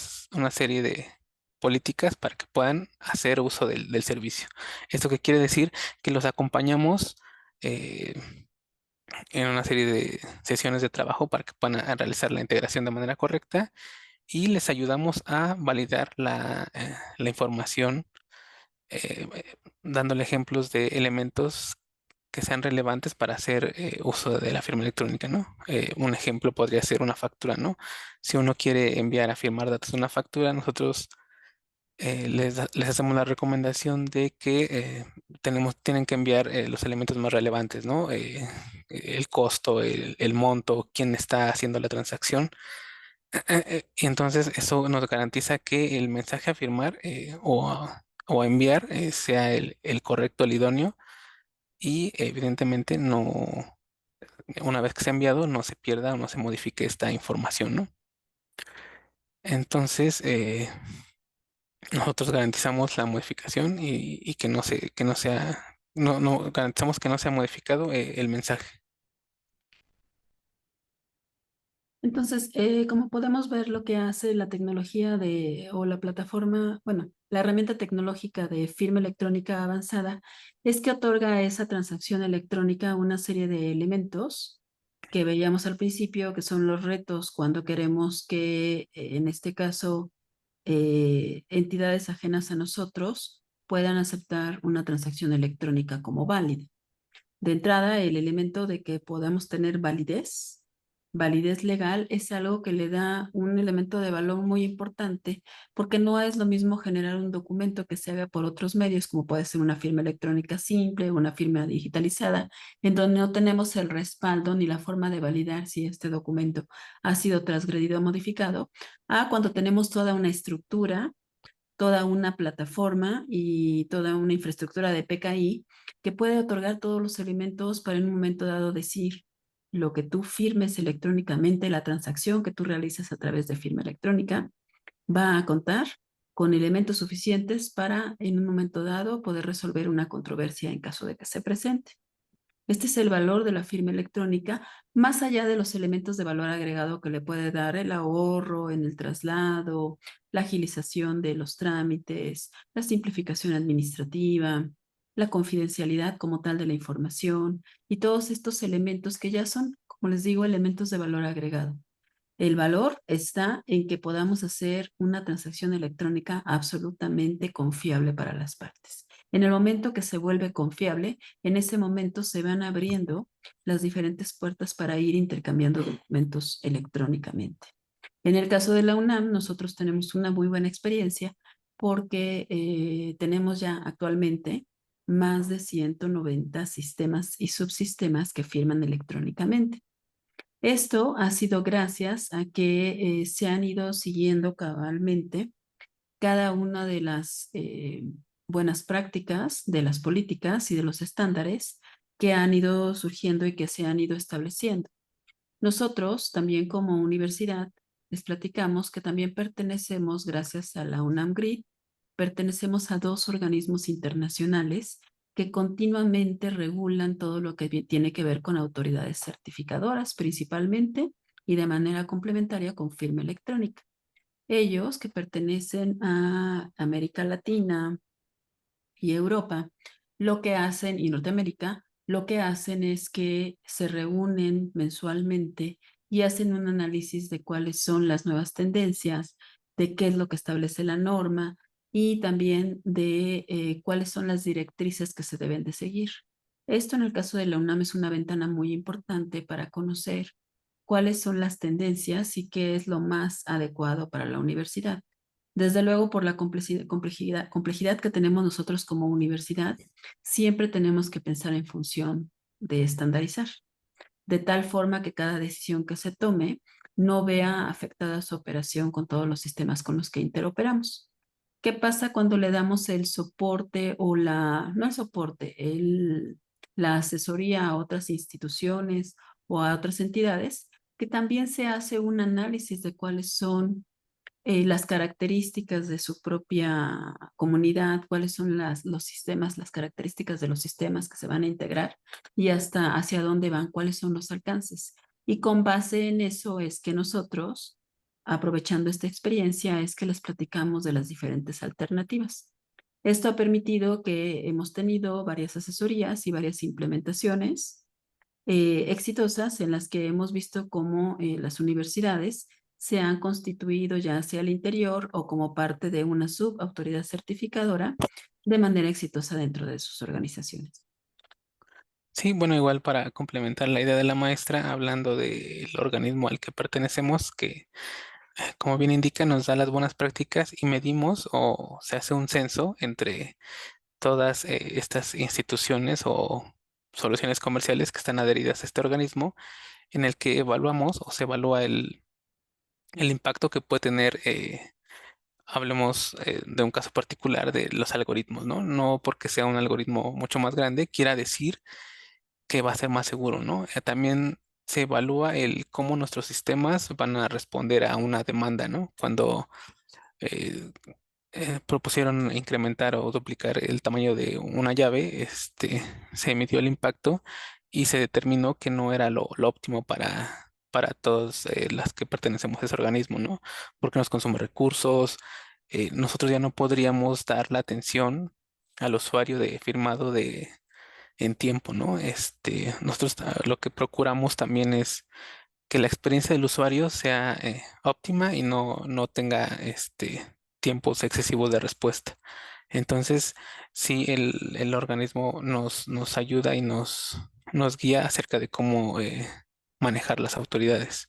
serie de políticas para que puedan hacer uso del servicio. Esto que quiere decir que los acompañamos eh, en una serie de sesiones de trabajo para que puedan realizar la integración de manera correcta y les ayudamos a validar la información, dándole ejemplos de elementos que sean relevantes para hacer uso de la firma electrónica, ¿no? Un ejemplo podría ser una factura, ¿no? Si uno quiere enviar a firmar datos de una factura, nosotros les hacemos la recomendación de que tienen que enviar los elementos más relevantes, ¿no? El costo, el monto, quién está haciendo la transacción. Y entonces eso nos garantiza que el mensaje a firmar o a enviar sea el correcto, el idóneo y evidentemente no, una vez que se ha enviado, no se pierda o no se modifique esta información, ¿no? Entonces, nosotros garantizamos la modificación y que no sea, no garantizamos que no sea modificado el mensaje. Entonces, como podemos ver, lo que hace la tecnología o la plataforma, bueno, la herramienta tecnológica de firma electrónica avanzada es que otorga a esa transacción electrónica una serie de elementos que veíamos al principio, que son los retos cuando queremos que, en este caso, entidades ajenas a nosotros puedan aceptar una transacción electrónica como válida. De entrada, el elemento de que podamos tener validez, validez legal, es algo que le da un elemento de valor muy importante, porque no es lo mismo generar un documento que se haga por otros medios, como puede ser una firma electrónica simple, una firma digitalizada, en donde no tenemos el respaldo ni la forma de validar si este documento ha sido transgredido o modificado, a cuando tenemos toda una estructura, toda una plataforma y toda una infraestructura de PKI que puede otorgar todos los elementos para en un momento dado decir lo que tú firmes electrónicamente, la transacción que tú realizas a través de firma electrónica, va a contar con elementos suficientes para en un momento dado poder resolver una controversia en caso de que se presente. Este es el valor de la firma electrónica, más allá de los elementos de valor agregado que le puede dar el ahorro en el traslado, la agilización de los trámites, la simplificación administrativa, la confidencialidad como tal de la información y todos estos elementos que ya son, como les digo, elementos de valor agregado. El valor está en que podamos hacer una transacción electrónica absolutamente confiable para las partes. En el momento que se vuelve confiable, en ese momento se van abriendo las diferentes puertas para ir intercambiando documentos electrónicamente. En el caso de la UNAM, nosotros tenemos una muy buena experiencia porque tenemos ya actualmente más de 190 sistemas y subsistemas que firman electrónicamente. Esto ha sido gracias a que se han ido siguiendo cabalmente cada una de las buenas prácticas, de las políticas y de los estándares que han ido surgiendo y que se han ido estableciendo. Nosotros, también como universidad, les platicamos que también pertenecemos, gracias a la UNAM Grid, pertenecemos a dos organismos internacionales que continuamente regulan todo lo que tiene que ver con autoridades certificadoras, principalmente y de manera complementaria con firma electrónica. Ellos, que pertenecen a América Latina y Europa, lo que hacen, y Norteamérica, lo que hacen es que se reúnen mensualmente y hacen un análisis de cuáles son las nuevas tendencias, de qué es lo que establece la norma y también de cuáles son las directrices que se deben de seguir. Esto en el caso de la UNAM es una ventana muy importante para conocer cuáles son las tendencias y qué es lo más adecuado para la universidad. Desde luego, por la complejidad que tenemos nosotros como universidad, siempre tenemos que pensar en función de estandarizar, de tal forma que cada decisión que se tome no vea afectada su operación con todos los sistemas con los que interoperamos. ¿Qué pasa cuando le damos el soporte o no el soporte, la asesoría a otras instituciones o a otras entidades, que también se hace un análisis de cuáles son las características de su propia comunidad, cuáles son los sistemas, las características de los sistemas que se van a integrar y hasta hacia dónde van, cuáles son los alcances? Y con base en eso es que nosotros, aprovechando esta experiencia, es que les platicamos de las diferentes alternativas. Esto ha permitido que hemos tenido varias asesorías y varias implementaciones exitosas en las que hemos visto cómo las universidades se han constituido ya sea al interior o como parte de una subautoridad certificadora de manera exitosa dentro de sus organizaciones. Sí, bueno, igual para complementar la idea de la maestra, hablando del organismo al que pertenecemos, que como bien indica, nos da las buenas prácticas y medimos o se hace un censo entre todas estas instituciones o soluciones comerciales que están adheridas a este organismo, en el que evaluamos o se evalúa el impacto que puede tener, hablemos de un caso particular de los algoritmos, ¿no? No porque sea un algoritmo mucho más grande, quiera decir que va a ser más seguro, ¿no? También se evalúa el cómo nuestros sistemas van a responder a una demanda, ¿no? Cuando eh, propusieron incrementar o duplicar el tamaño de una llave, se midió el impacto y se determinó que no era lo óptimo para todas las que pertenecemos a ese organismo, ¿no? Porque nos consume recursos, nosotros ya no podríamos dar la atención al usuario de firmado en tiempo, ¿no? Nosotros lo que procuramos también es que la experiencia del usuario sea óptima y no tenga tiempos excesivos de respuesta. Entonces, sí, el organismo nos ayuda y nos guía acerca de cómo manejar las autoridades.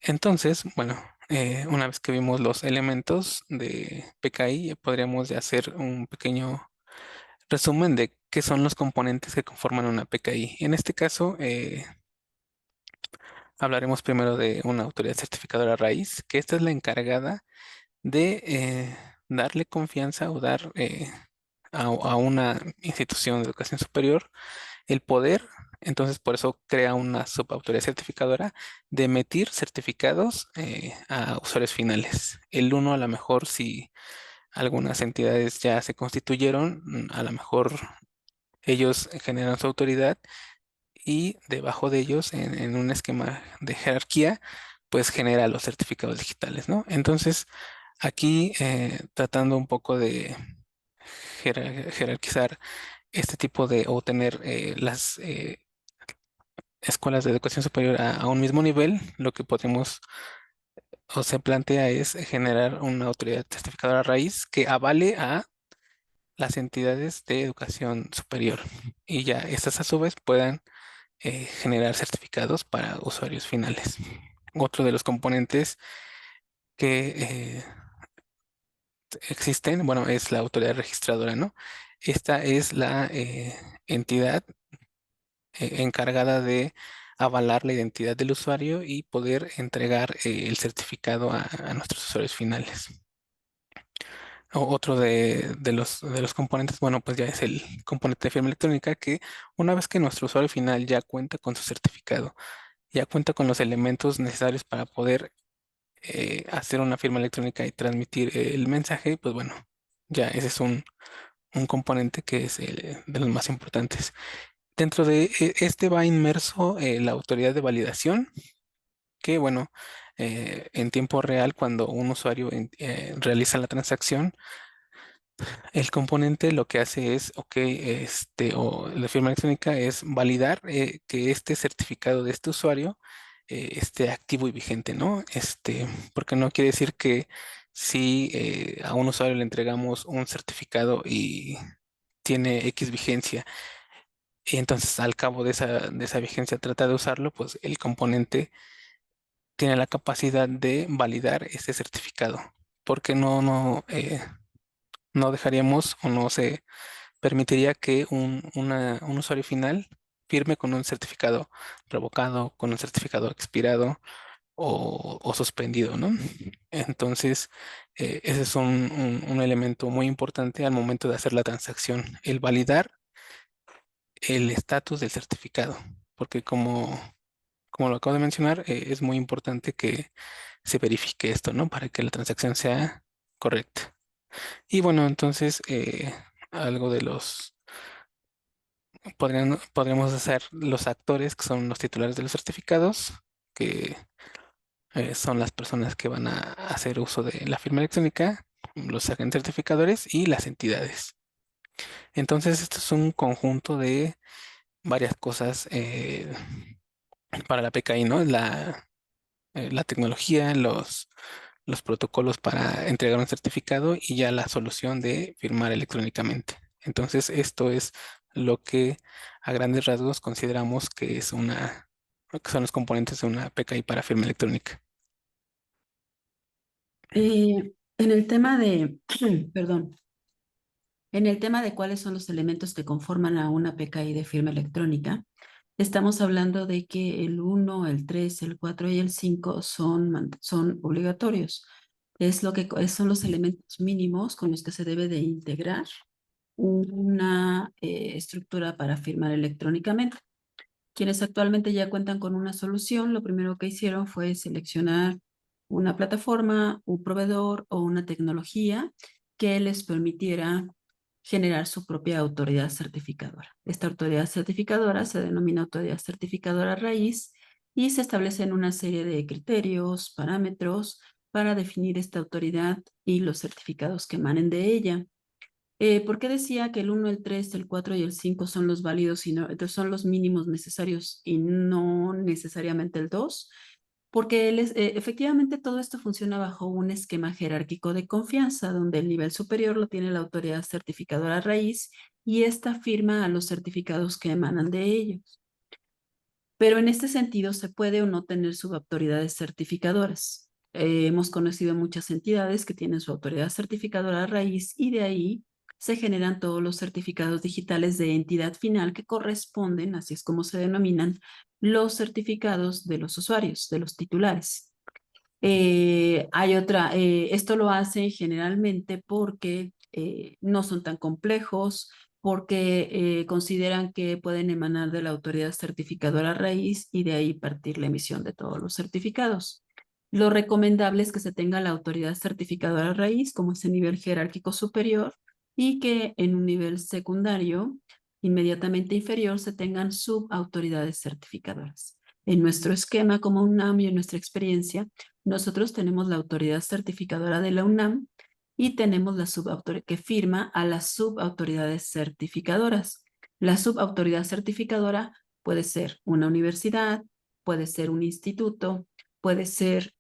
Entonces, bueno, una vez que vimos los elementos de PKI, podríamos ya hacer un pequeño resumen de qué son los componentes que conforman una PKI. En este caso, hablaremos primero de una autoridad certificadora raíz, que esta es la encargada de darle confianza o dar a una institución de educación superior el poder. Entonces, por eso crea una subautoridad certificadora de emitir certificados a usuarios finales. El uno, a lo mejor, si algunas entidades ya se constituyeron, a lo mejor ellos generan su autoridad y debajo de ellos, en un esquema de jerarquía, pues genera los certificados digitales, ¿no? Entonces, aquí tratando un poco de jerarquizar este tipo de, o tener las escuelas de educación superior a un mismo nivel, lo que podemos o se plantea es generar una autoridad certificadora raíz que avale a las entidades de educación superior y ya estas a su vez puedan generar certificados para usuarios finales. Otro de los componentes que existen, bueno, es la autoridad registradora, ¿no? Esta es la entidad encargada de avalar la identidad del usuario y poder entregar el certificado a nuestros usuarios finales. Otro de los componentes, bueno, pues ya es el componente de firma electrónica que una vez que nuestro usuario final ya cuenta con su certificado, ya cuenta con los elementos necesarios para poder hacer una firma electrónica y transmitir el mensaje, pues bueno, ya ese es un componente que es de los más importantes. Dentro de este va inmerso la autoridad de validación, que bueno, en tiempo real, cuando un usuario realiza la transacción, El componente lo que hace es, o la firma electrónica es validar que este certificado de este usuario esté activo y vigente, ¿no? Porque no quiere decir que si a un usuario le entregamos un certificado y tiene X vigencia, y entonces al cabo de esa vigencia trata de usarlo, pues el componente tiene la capacidad de validar ese certificado, porque no dejaríamos o no se permitiría que un usuario final firme con un certificado revocado, con un certificado expirado o suspendido, ¿no? Entonces, ese es un elemento muy importante al momento de hacer la transacción, el validar el estatus del certificado, porque como lo acabo de mencionar, es muy importante que se verifique esto, ¿no? Para que la transacción sea correcta. Y bueno, entonces, algo de podríamos hacer los actores, que son los titulares de los certificados, que son las personas que van a hacer uso de la firma electrónica, los agentes certificadores y las entidades. Entonces, esto es un conjunto de varias cosas para la PKI, ¿no? La tecnología, los protocolos para entregar un certificado y ya la solución de firmar electrónicamente. Entonces, esto es lo que a grandes rasgos consideramos que es que son los componentes de una PKI para firma electrónica. En el tema de, perdón, en el tema de cuáles son los elementos que conforman a una PKI de firma electrónica, estamos hablando de que el 1, el 3, el 4 y el 5 son obligatorios. Son los elementos mínimos con los que se debe de integrar una estructura para firmar electrónicamente. Quienes actualmente ya cuentan con una solución, lo primero que hicieron fue seleccionar una plataforma, un proveedor o una tecnología que les permitiera generar su propia autoridad certificadora. Esta autoridad certificadora se denomina autoridad certificadora raíz y se establecen una serie de criterios, parámetros para definir esta autoridad y los certificados que emanen de ella. ¿Por qué decía que el 1, el 3, el 4 y el 5 son los válidos y son los mínimos necesarios y no necesariamente el 2? Porque efectivamente todo esto funciona bajo un esquema jerárquico de confianza, donde el nivel superior lo tiene la autoridad certificadora raíz y esta firma a los certificados que emanan de ellos. Pero en este sentido se puede o no tener subautoridades certificadoras. Hemos conocido muchas entidades que tienen su autoridad certificadora raíz y de ahí se generan todos los certificados digitales de entidad final que corresponden, así es como se denominan, los certificados de los usuarios, de los titulares. Esto lo hacen generalmente porque no son tan complejos, porque consideran que pueden emanar de la autoridad certificadora raíz y de ahí partir la emisión de todos los certificados. Lo recomendable es que se tenga la autoridad certificadora raíz como ese nivel jerárquico superior y que en un nivel secundario, inmediatamente inferior, se tengan subautoridades certificadoras. En nuestro esquema como UNAM y en nuestra experiencia, nosotros tenemos la autoridad certificadora de la UNAM y tenemos la subautoridad que firma a las subautoridades certificadoras. La subautoridad certificadora puede ser una universidad, puede ser un instituto, puede ser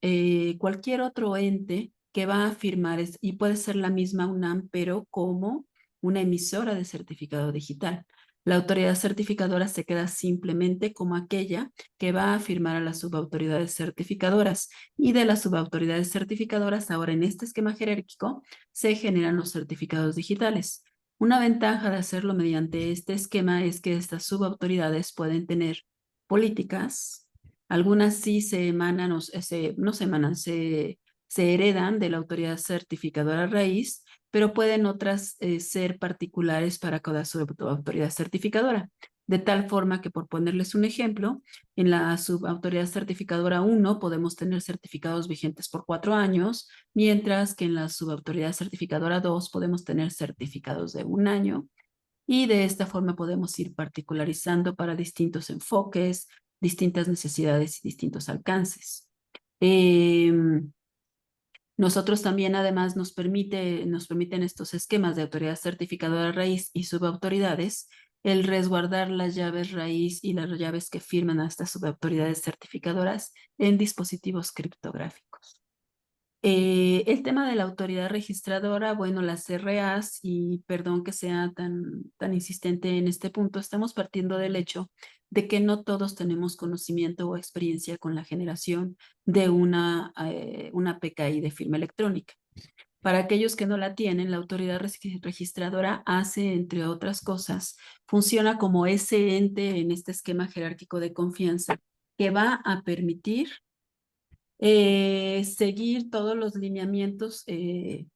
cualquier otro ente que va a firmar y puede ser la misma UNAM, pero como una emisora de certificado digital. La autoridad certificadora se queda simplemente como aquella que va a firmar a las subautoridades certificadoras y de las subautoridades certificadoras, ahora en este esquema jerárquico, se generan los certificados digitales. Una ventaja de hacerlo mediante este esquema es que estas subautoridades pueden tener políticas, algunas sí se emanan, no se emanan, se heredan de la autoridad certificadora raíz, pero pueden otras ser particulares para cada subautoridad certificadora. De tal forma que, por ponerles un ejemplo, en la subautoridad certificadora 1 podemos tener certificados vigentes por 4 años, mientras que en la subautoridad certificadora 2 podemos tener certificados de 1 año. Y de esta forma podemos ir particularizando para distintos enfoques, distintas necesidades y distintos alcances. Nosotros también, además, nos permiten estos esquemas de autoridad certificadora raíz y subautoridades el resguardar las llaves raíz y las llaves que firman a estas subautoridades certificadoras en dispositivos criptográficos. El tema de la autoridad registradora, bueno, las RAs, y perdón que sea tan insistente en este punto, estamos partiendo del hecho de que no todos tenemos conocimiento o experiencia con la generación de una PKI de firma electrónica. Para aquellos que no la tienen, la autoridad registradora hace, entre otras cosas, funciona como ese ente en este esquema jerárquico de confianza que va a permitir seguir todos los lineamientos,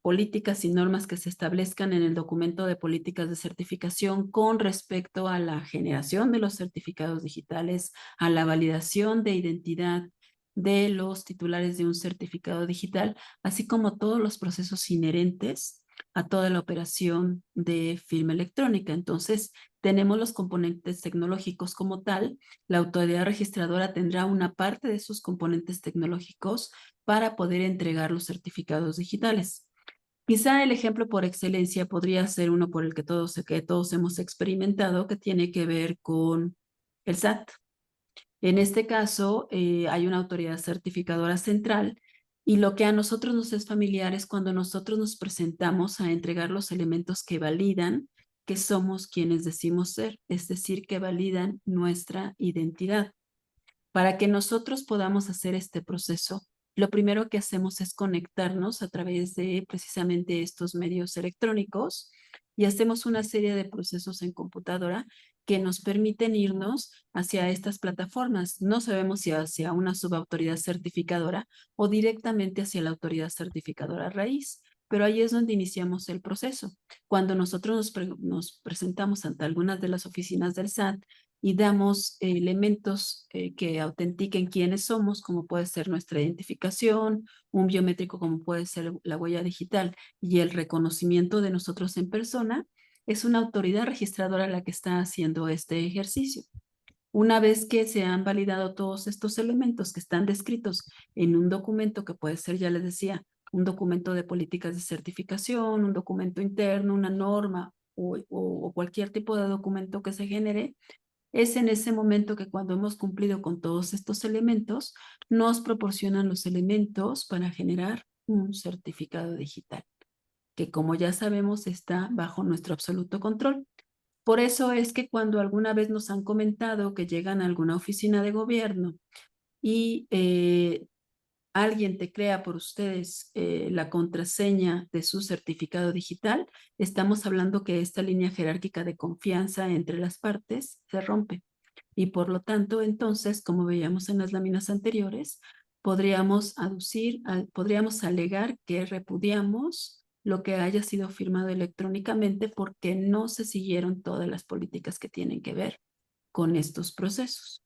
políticas y normas que se establezcan en el documento de políticas de certificación con respecto a la generación de los certificados digitales, a la validación de identidad de los titulares de un certificado digital, así como todos los procesos inherentes a toda la operación de firma electrónica. Entonces, tenemos los componentes tecnológicos como tal. La autoridad registradora tendrá una parte de sus componentes tecnológicos para poder entregar los certificados digitales. Quizá el ejemplo por excelencia podría ser uno por el que todos hemos experimentado, que tiene que ver con el SAT. En este caso, hay una autoridad certificadora central y lo que a nosotros nos es familiar es cuando nosotros nos presentamos a entregar los elementos que validan que somos quienes decimos ser, es decir, que validan nuestra identidad. Para que nosotros podamos hacer este proceso, lo primero que hacemos es conectarnos a través de precisamente estos medios electrónicos y hacemos una serie de procesos en computadora que nos permiten irnos hacia estas plataformas. No sabemos si hacia una subautoridad certificadora o directamente hacia la autoridad certificadora raíz, pero ahí es donde iniciamos el proceso. Cuando nosotros nos presentamos ante algunas de las oficinas del SAT y damos elementos que autentiquen quiénes somos, como puede ser nuestra identificación, un biométrico como puede ser la huella digital y el reconocimiento de nosotros en persona, es una autoridad registradora la que está haciendo este ejercicio. Una vez que se han validado todos estos elementos que están descritos en un documento que puede ser, ya les decía, un documento de políticas de certificación, un documento interno, una norma o cualquier tipo de documento que se genere, es en ese momento que cuando hemos cumplido con todos estos elementos, nos proporcionan los elementos para generar un certificado digital, que como ya sabemos está bajo nuestro absoluto control. Por eso es que cuando alguna vez nos han comentado que llegan a alguna oficina de gobierno y alguien te crea por ustedes la contraseña de su certificado digital, estamos hablando que esta línea jerárquica de confianza entre las partes se rompe. Y por lo tanto, entonces, como veíamos en las láminas anteriores, podríamos podríamos alegar que repudiamos lo que haya sido firmado electrónicamente porque no se siguieron todas las políticas que tienen que ver con estos procesos.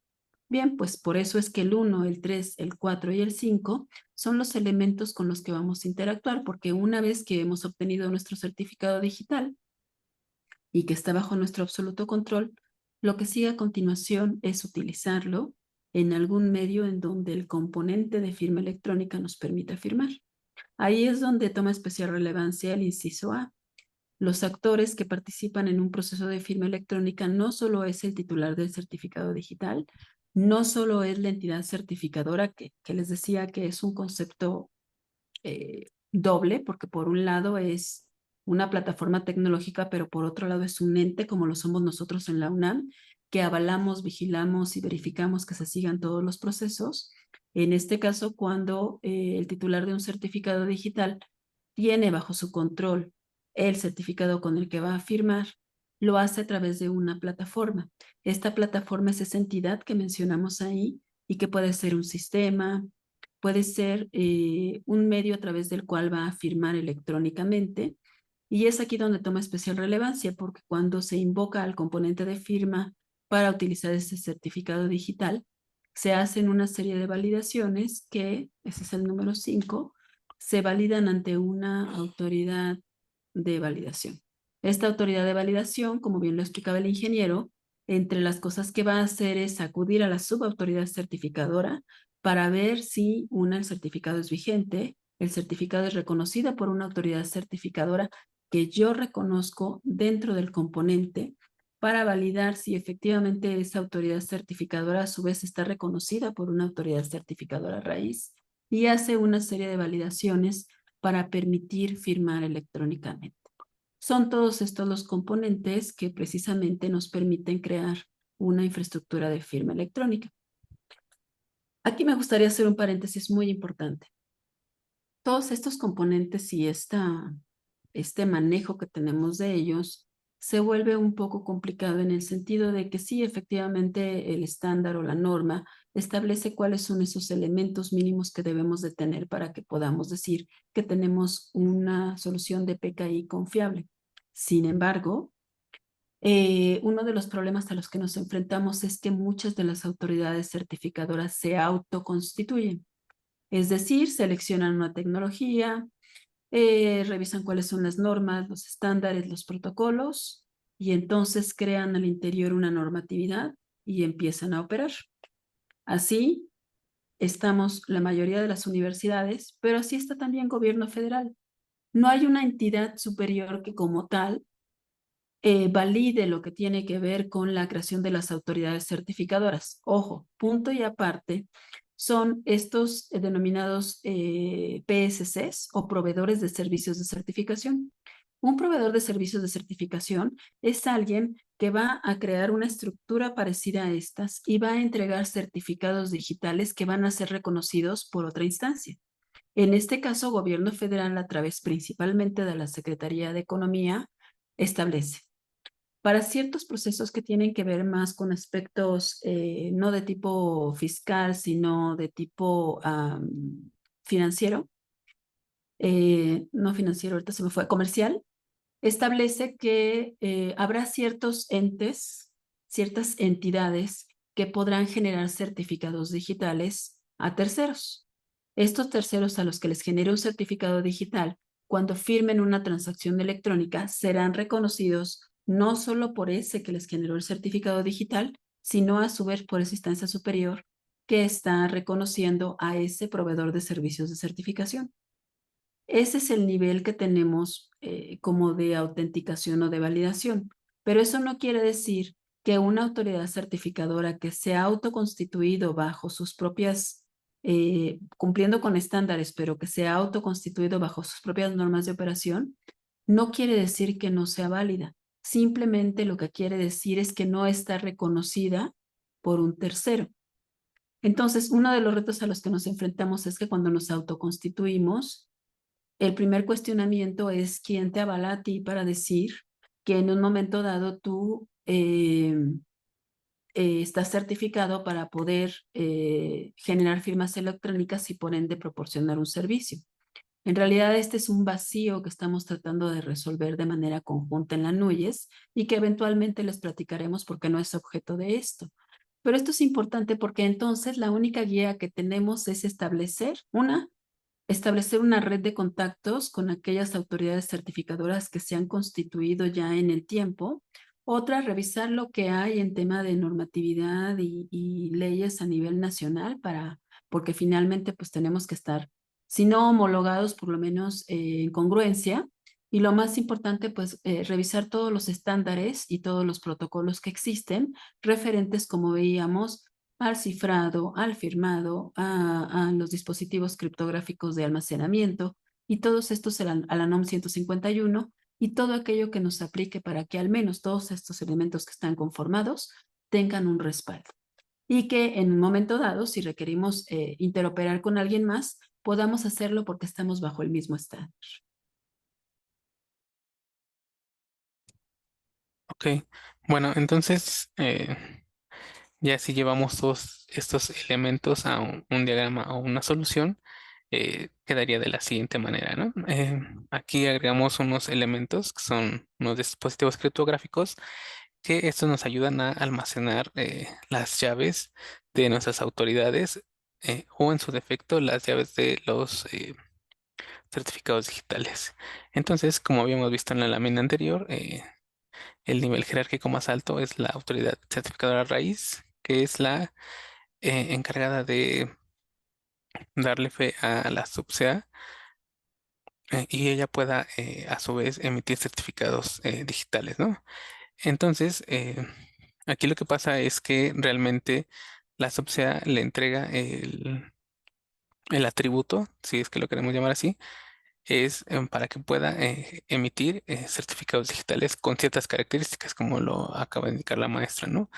Bien, pues por eso es que el 1, el 3, el 4 y el 5 son los elementos con los que vamos a interactuar, porque una vez que hemos obtenido nuestro certificado digital y que está bajo nuestro absoluto control, lo que sigue a continuación es utilizarlo en algún medio en donde el componente de firma electrónica nos permita firmar. Ahí es donde toma especial relevancia el inciso A. Los actores que participan en un proceso de firma electrónica no solo es el titular del certificado digital, no solo es la entidad certificadora, que les decía que es un concepto doble, porque por un lado es una plataforma tecnológica, pero por otro lado es un ente como lo somos nosotros en la UNAM, que avalamos, vigilamos y verificamos que se sigan todos los procesos. En este caso, cuando el titular de un certificado digital tiene bajo su control el certificado con el que va a firmar, lo hace a través de una plataforma. Esta plataforma es esa entidad que mencionamos ahí y que puede ser un sistema, puede ser un medio a través del cual va a firmar electrónicamente. Y es aquí donde toma especial relevancia, porque cuando se invoca al componente de firma para utilizar este certificado digital, se hacen una serie de validaciones que, ese es el número 5, se validan ante una autoridad de validación. Esta autoridad de validación, como bien lo explicaba el ingeniero, entre las cosas que va a hacer es acudir a la subautoridad certificadora para ver si, una, el certificado es vigente, El certificado es reconocido por una autoridad certificadora que yo reconozco dentro del componente para validar si efectivamente esa autoridad certificadora a su vez está reconocida por una autoridad certificadora raíz y hace una serie de validaciones para permitir firmar electrónicamente. Son todos estos los componentes que precisamente nos permiten crear una infraestructura de firma electrónica. Aquí me gustaría hacer un paréntesis muy importante. Todos estos componentes y este manejo que tenemos de ellos se vuelve un poco complicado en el sentido de que sí, efectivamente, el estándar o la norma establece cuáles son esos elementos mínimos que debemos de tener para que podamos decir que tenemos una solución de PKI confiable. Sin embargo, uno de los problemas a los que nos enfrentamos es que muchas de las autoridades certificadoras se autoconstituyen. Es decir, seleccionan una tecnología, revisan cuáles son las normas, los estándares, los protocolos, y entonces crean al interior una normatividad y empiezan a operar. Así estamos la mayoría de las universidades, pero así está también gobierno federal. No hay una entidad superior que como tal valide lo que tiene que ver con la creación de las autoridades certificadoras. Ojo, punto y aparte, son estos denominados PSCs o proveedores de servicios de certificación. Un proveedor de servicios de certificación es alguien que va a crear una estructura parecida a estas y va a entregar certificados digitales que van a ser reconocidos por otra instancia. En este caso, gobierno federal, a través principalmente de la Secretaría de Economía, establece para ciertos procesos que tienen que ver más con aspectos no de tipo fiscal, sino de tipo financiero, no financiero, ahorita se me fue, comercial, establece que habrá ciertos entes, ciertas entidades que podrán generar certificados digitales a terceros. Estos terceros a los que les genere un certificado digital, cuando firmen una transacción electrónica, serán reconocidos no solo por ese que les generó el certificado digital, sino a su vez por esa instancia superior que está reconociendo a ese proveedor de servicios de certificación. Ese es el nivel que tenemos como de autenticación o de validación, pero eso no quiere decir que una autoridad certificadora que se ha autoconstituido bajo sus propias, cumpliendo con estándares, pero que se ha autoconstituido bajo sus propias normas de operación, no quiere decir que no sea válida. Simplemente lo que quiere decir es que no está reconocida por un tercero. Entonces, uno de los retos a los que nos enfrentamos es que cuando nos autoconstituimos, el primer cuestionamiento es quién te avala a ti para decir que en un momento dado tú estás certificado para poder generar firmas electrónicas y por ende proporcionar un servicio. En realidad este es un vacío que estamos tratando de resolver de manera conjunta en la NUYES y que eventualmente les platicaremos porque no es objeto de esto. Pero esto es importante porque entonces la única guía que tenemos es establecer una red de contactos con aquellas autoridades certificadoras que se han constituido ya en el tiempo. Otra, revisar lo que hay en tema de normatividad y leyes a nivel nacional porque finalmente pues tenemos que estar, si no homologados, por lo menos en congruencia. Y lo más importante, pues revisar todos los estándares y todos los protocolos que existen, referentes, como veíamos, al cifrado, al firmado, a los dispositivos criptográficos de almacenamiento y todos estos a la NOM 151 y todo aquello que nos aplique para que al menos todos estos elementos que están conformados tengan un respaldo y que en un momento dado, si requerimos interoperar con alguien más, podamos hacerlo porque estamos bajo el mismo estándar. Ok, bueno, entonces ya si llevamos todos estos elementos a un diagrama o una solución, quedaría de la siguiente manera, ¿no? Aquí agregamos unos elementos que son unos dispositivos criptográficos que estos nos ayudan a almacenar las llaves de nuestras autoridades o en su defecto las llaves de los certificados digitales. Entonces, como habíamos visto en la lámina anterior, el nivel jerárquico más alto es la autoridad certificadora raíz, que es la encargada de darle fe a la subSEA y ella pueda a su vez emitir certificados digitales, ¿no? Entonces, aquí lo que pasa es que realmente la SOPSEA le entrega el atributo, si es que lo queremos llamar así, es para que pueda emitir certificados digitales con ciertas características, como lo acaba de indicar la maestra, ¿no?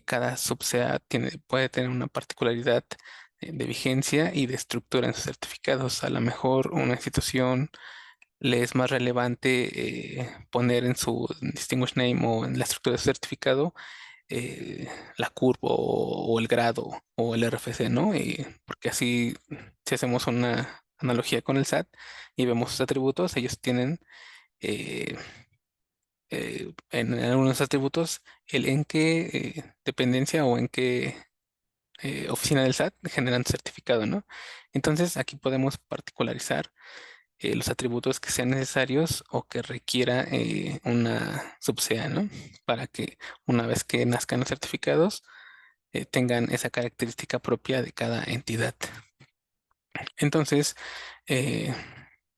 Cada subSEA puede tener una particularidad de vigencia y de estructura en sus certificados. A lo mejor una institución le es más relevante poner en su Distinguished Name o en la estructura de su certificado la curva o el grado o el RFC, ¿no? Porque así, si hacemos una analogía con el SAT y vemos sus atributos, ellos tienen eh, en algunos atributos el en qué dependencia o en qué oficina del SAT generan certificado, ¿no? Entonces, aquí podemos particularizar los atributos que sean necesarios o que requiera una subsea, ¿no? Para que una vez que nazcan los certificados, tengan esa característica propia de cada entidad. Entonces, eh,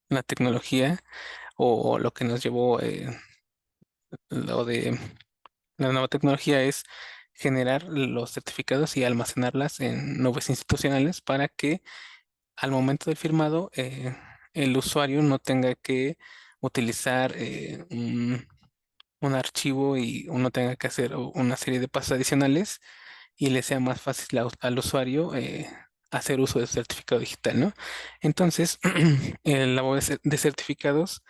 la tecnología o lo que nos llevó, lo de la nueva tecnología es generar los certificados y almacenarlas en nubes institucionales para que al momento del firmado el usuario no tenga que utilizar un archivo y uno tenga que hacer una serie de pasos adicionales y le sea más fácil al usuario hacer uso de su certificado digital, ¿no? Entonces, la base de certificados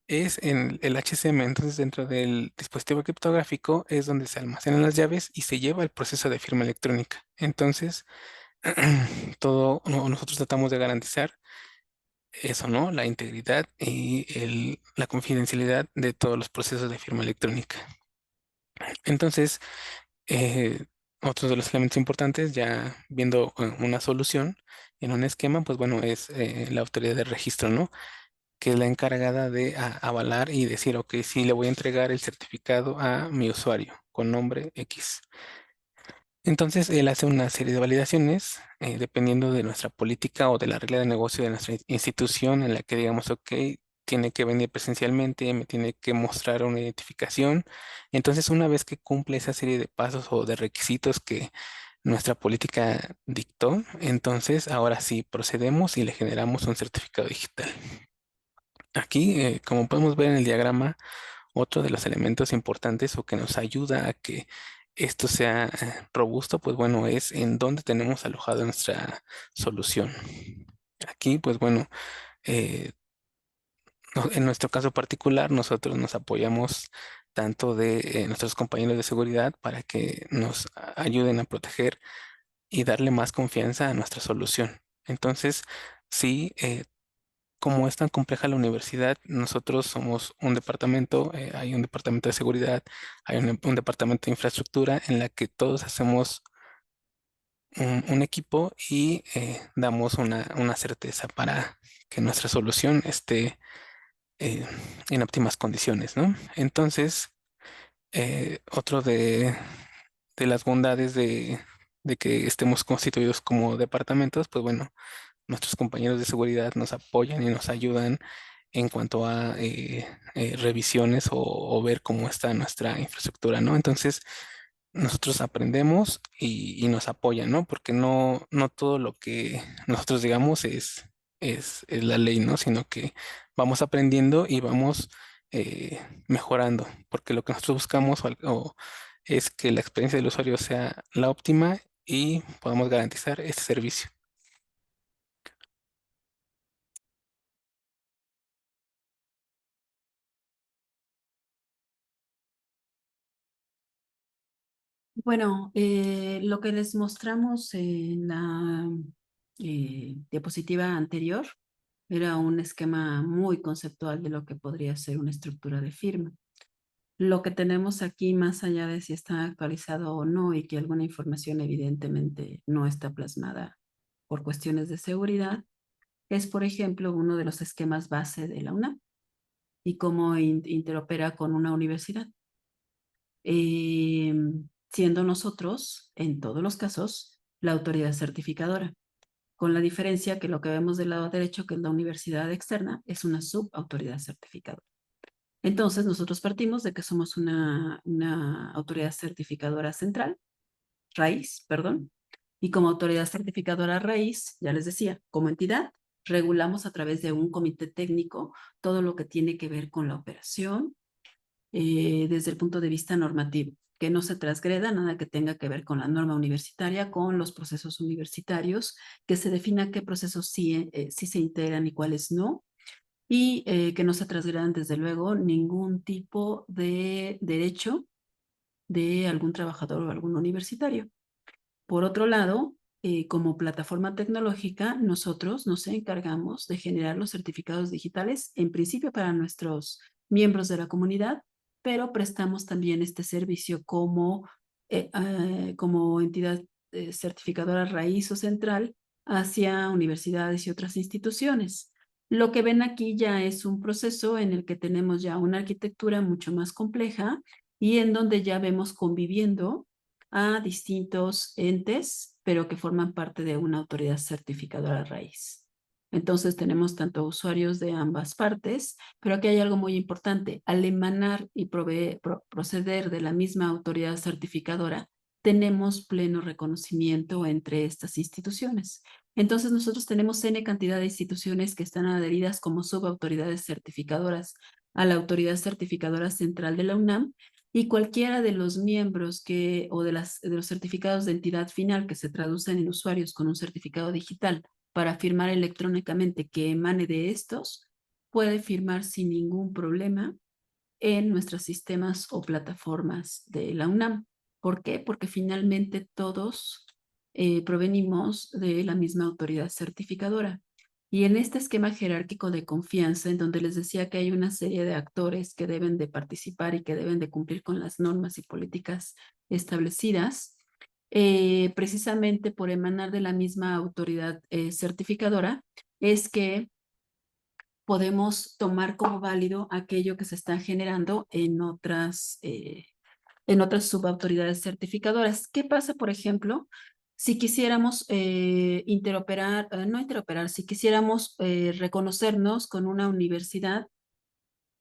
es en el HCM, entonces dentro del dispositivo criptográfico es donde se almacenan las llaves y se lleva el proceso de firma electrónica. Entonces, nosotros tratamos de garantizar eso, ¿no? La integridad y la confidencialidad de todos los procesos de firma electrónica. Entonces, eh, otro de los elementos importantes, ya viendo una solución en un esquema, pues bueno, es la autoridad de registro, ¿no? Que es la encargada de avalar y decir, ok, sí, le voy a entregar el certificado a mi usuario con nombre X. Entonces, él hace una serie de validaciones dependiendo de nuestra política o de la regla de negocio de nuestra institución en la que digamos, ok, tiene que venir presencialmente, me tiene que mostrar una identificación. Entonces, una vez que cumple esa serie de pasos o de requisitos que nuestra política dictó, entonces ahora sí procedemos y le generamos un certificado digital. Aquí, como podemos ver en el diagrama, otro de los elementos importantes o que nos ayuda a que esto sea robusto, pues bueno, es en dónde tenemos alojado nuestra solución. Aquí, pues bueno, eh, en nuestro caso particular, nosotros nos apoyamos tanto de nuestros compañeros de seguridad para que nos ayuden a proteger y darle más confianza a nuestra solución. Entonces, sí, como es tan compleja la universidad, nosotros somos un departamento, hay un departamento de seguridad, hay un departamento de infraestructura en la que todos hacemos un equipo y damos una certeza para que nuestra solución esté eh, en óptimas condiciones, ¿no? Entonces, otro de las bondades de que estemos constituidos como departamentos, pues bueno, nuestros compañeros de seguridad nos apoyan y nos ayudan en cuanto a revisiones o ver cómo está nuestra infraestructura, ¿no? Entonces, nosotros aprendemos y nos apoyan, ¿no? Porque no todo lo que nosotros digamos es la ley, ¿no? Sino que vamos aprendiendo y vamos mejorando, porque lo que nosotros buscamos es que la experiencia del usuario sea la óptima y podamos garantizar este servicio. Bueno, lo que les mostramos en la diapositiva anterior era un esquema muy conceptual de lo que podría ser una estructura de firma. Lo que tenemos aquí, más allá de si está actualizado o no y que alguna información evidentemente no está plasmada por cuestiones de seguridad, es, por ejemplo, uno de los esquemas base de la UNAM y cómo interopera con una universidad. Siendo nosotros, en todos los casos, la autoridad certificadora. con la diferencia que lo que vemos del lado derecho, que es la universidad externa, es una subautoridad certificadora. Entonces, nosotros partimos de que somos una autoridad certificadora central, raíz, perdón, y como autoridad certificadora raíz, ya les decía, como entidad, regulamos a través de un comité técnico todo lo que tiene que ver con la operación desde el punto de vista normativo, que no se transgreda nada que tenga que ver con la norma universitaria, con los procesos universitarios, que se defina qué procesos sí se integran y cuáles no, y que no se transgredan desde luego ningún tipo de derecho de algún trabajador o algún universitario. Por otro lado, como plataforma tecnológica, nosotros nos encargamos de generar los certificados digitales, en principio para nuestros miembros de la comunidad, pero prestamos también este servicio como entidad certificadora raíz o central hacia universidades y otras instituciones. Lo que ven aquí ya es un proceso en el que tenemos ya una arquitectura mucho más compleja y en donde ya vemos conviviendo a distintos entes, pero que forman parte de una autoridad certificadora raíz. Entonces tenemos tanto usuarios de ambas partes, pero aquí hay algo muy importante. Al emanar y proceder de la misma autoridad certificadora, tenemos pleno reconocimiento entre estas instituciones. Entonces nosotros tenemos N cantidad de instituciones que están adheridas como subautoridades certificadoras a la autoridad certificadora central de la UNAM, y cualquiera de los miembros o de los certificados de entidad final que se traducen en usuarios con un certificado digital para firmar electrónicamente que emane de estos, puede firmar sin ningún problema en nuestros sistemas o plataformas de la UNAM. ¿Por qué? Porque finalmente todos provenimos de la misma autoridad certificadora. Y en este esquema jerárquico de confianza, en donde les decía que hay una serie de actores que deben de participar y que deben de cumplir con las normas y políticas establecidas, precisamente por emanar de la misma autoridad certificadora, es que podemos tomar como válido aquello que se está generando en otras subautoridades certificadoras. ¿Qué pasa, por ejemplo, si quisiéramos no interoperar, si quisiéramos reconocernos con una universidad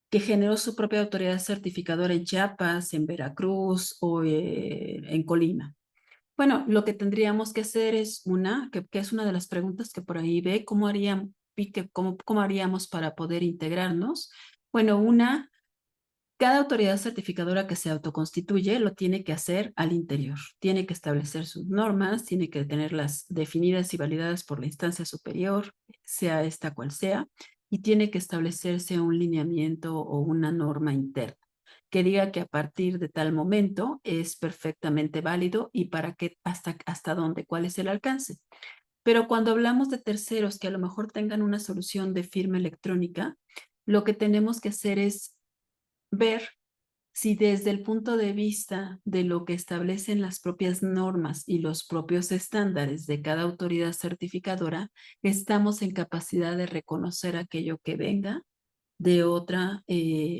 que generó su propia autoridad certificadora en Chiapas, en Veracruz o en Colima? Bueno, lo que tendríamos que hacer es que es una de las preguntas que por ahí ve, ¿cómo haríamos para poder integrarnos? Bueno, cada autoridad certificadora que se autoconstituye lo tiene que hacer al interior. Tiene que establecer sus normas, tiene que tenerlas definidas y validadas por la instancia superior, sea esta cual sea, y tiene que establecerse un lineamiento o una norma interna que diga que a partir de tal momento es perfectamente válido y para qué, hasta dónde, cuál es el alcance. Pero cuando hablamos de terceros que a lo mejor tengan una solución de firma electrónica, lo que tenemos que hacer es ver si desde el punto de vista de lo que establecen las propias normas y los propios estándares de cada autoridad certificadora, estamos en capacidad de reconocer aquello que venga de otra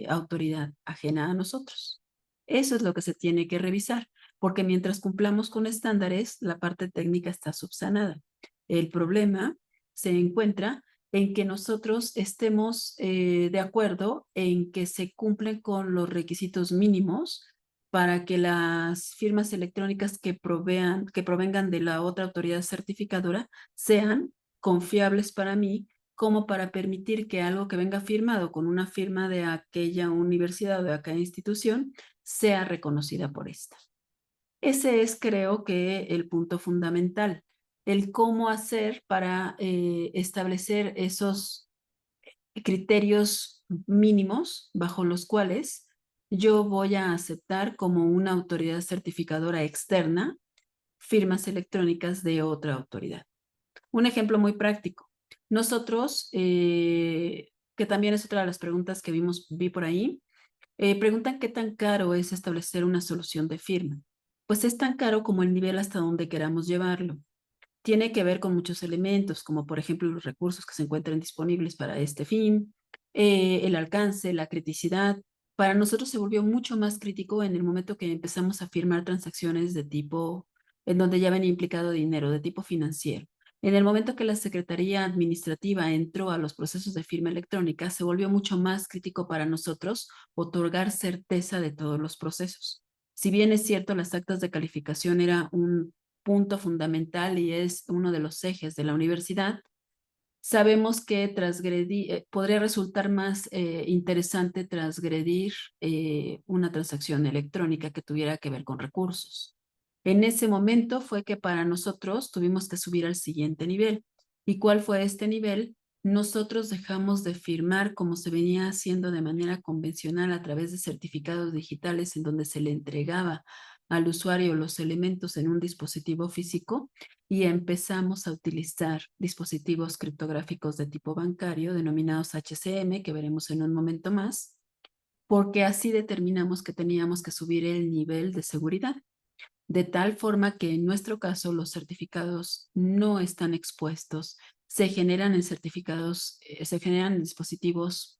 autoridad ajena a nosotros. Eso es lo que se tiene que revisar, porque mientras cumplamos con estándares, la parte técnica está subsanada. El problema se encuentra en que nosotros estemos de acuerdo en que se cumplen con los requisitos mínimos para que las firmas electrónicas que provengan de la otra autoridad certificadora sean confiables para mí, como para permitir que algo que venga firmado con una firma de aquella universidad o de aquella institución sea reconocida por esta. Ese es, creo que, el punto fundamental, el cómo hacer para establecer esos criterios mínimos bajo los cuales yo voy a aceptar como una autoridad certificadora externa firmas electrónicas de otra autoridad. Un ejemplo muy práctico. Nosotros, que también es otra de las preguntas que vi por ahí, preguntan qué tan caro es establecer una solución de firma. Pues es tan caro como el nivel hasta donde queramos llevarlo. Tiene que ver con muchos elementos, como por ejemplo los recursos que se encuentran disponibles para este fin, el alcance, la criticidad. Para nosotros se volvió mucho más crítico en el momento que empezamos a firmar transacciones de tipo, en donde ya venía implicado dinero, de tipo financiero. En el momento que la Secretaría Administrativa entró a los procesos de firma electrónica, se volvió mucho más crítico para nosotros otorgar certeza de todos los procesos. Si bien es cierto, las actas de calificación era un punto fundamental y es uno de los ejes de la universidad, sabemos que podría resultar más interesante transgredir una transacción electrónica que tuviera que ver con recursos. En ese momento fue que para nosotros tuvimos que subir al siguiente nivel. ¿Y cuál fue este nivel? Nosotros dejamos de firmar como se venía haciendo de manera convencional a través de certificados digitales en donde se le entregaba al usuario los elementos en un dispositivo físico y empezamos a utilizar dispositivos criptográficos de tipo bancario denominados HCM, que veremos en un momento más, porque así determinamos que teníamos que subir el nivel de seguridad, de tal forma que en nuestro caso los certificados no están expuestos, se generan en se generan en dispositivos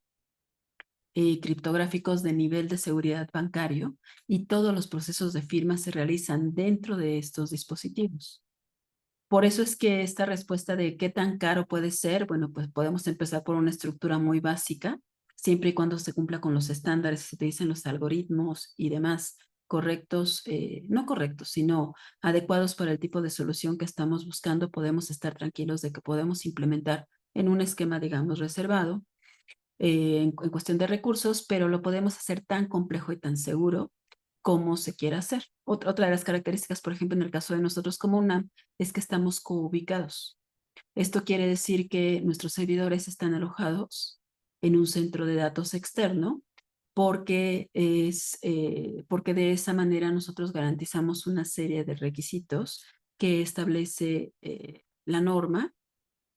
criptográficos de nivel de seguridad bancario y todos los procesos de firma se realizan dentro de estos dispositivos. Por eso es que esta respuesta de qué tan caro puede ser, bueno, pues podemos empezar por una estructura muy básica, siempre y cuando se cumpla con los estándares, se utilizan los algoritmos y demás correctos, no correctos, sino adecuados para el tipo de solución que estamos buscando, podemos estar tranquilos de que podemos implementar en un esquema, digamos, reservado en cuestión de recursos, pero lo podemos hacer tan complejo y tan seguro como se quiera hacer. Otra de las características, por ejemplo, en el caso de nosotros como UNAM, es que estamos co-ubicados. Esto quiere decir que nuestros servidores están alojados en un centro de datos externo porque de esa manera nosotros garantizamos una serie de requisitos que establece la norma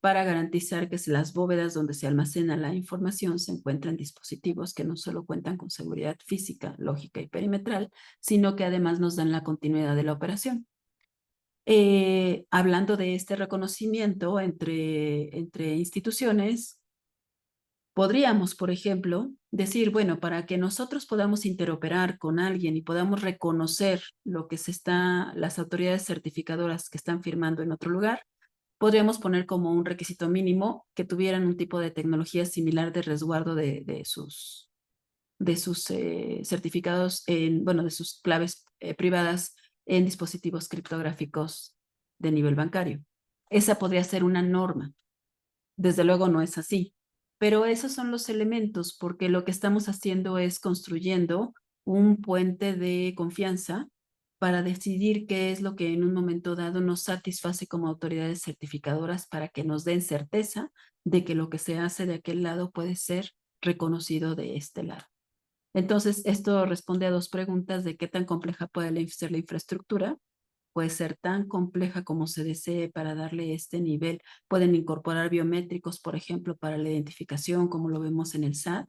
para garantizar que las bóvedas donde se almacena la información se encuentran dispositivos que no solo cuentan con seguridad física, lógica y perimetral, sino que además nos dan la continuidad de la operación. Hablando de este reconocimiento entre instituciones, podríamos, por ejemplo, decir, bueno, para que nosotros podamos interoperar con alguien y podamos reconocer lo que las autoridades certificadoras que están firmando en otro lugar, podríamos poner como un requisito mínimo que tuvieran un tipo de tecnología similar de resguardo de sus certificados, bueno, de sus claves privadas en dispositivos criptográficos de nivel bancario. Esa podría ser una norma. Desde luego no es así, pero esos son los elementos porque lo que estamos haciendo es construyendo un puente de confianza para decidir qué es lo que en un momento dado nos satisface como autoridades certificadoras para que nos den certeza de que lo que se hace de aquel lado puede ser reconocido de este lado. Entonces, esto responde a dos preguntas de qué tan compleja puede ser la infraestructura. Puede ser tan compleja como se desee para darle este nivel. Pueden incorporar biométricos, por ejemplo, para la identificación, como lo vemos en el SAT.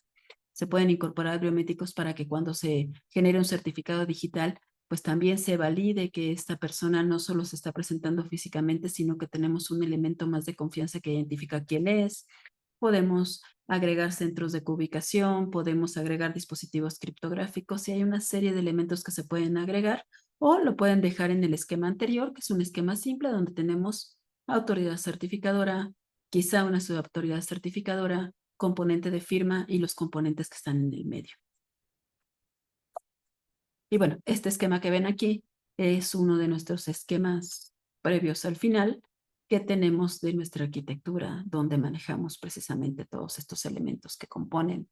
Se pueden incorporar biométricos para que cuando se genere un certificado digital, pues también se valide que esta persona no solo se está presentando físicamente, sino que tenemos un elemento más de confianza que identifica quién es. Podemos agregar centros de ubicación, podemos agregar dispositivos criptográficos y hay una serie de elementos que se pueden agregar o lo pueden dejar en el esquema anterior, que es un esquema simple donde tenemos autoridad certificadora, quizá una subautoridad certificadora, componente de firma y los componentes que están en el medio. Y bueno, este esquema que ven aquí es uno de nuestros esquemas previos al final que tenemos de nuestra arquitectura, donde manejamos precisamente todos estos elementos que componen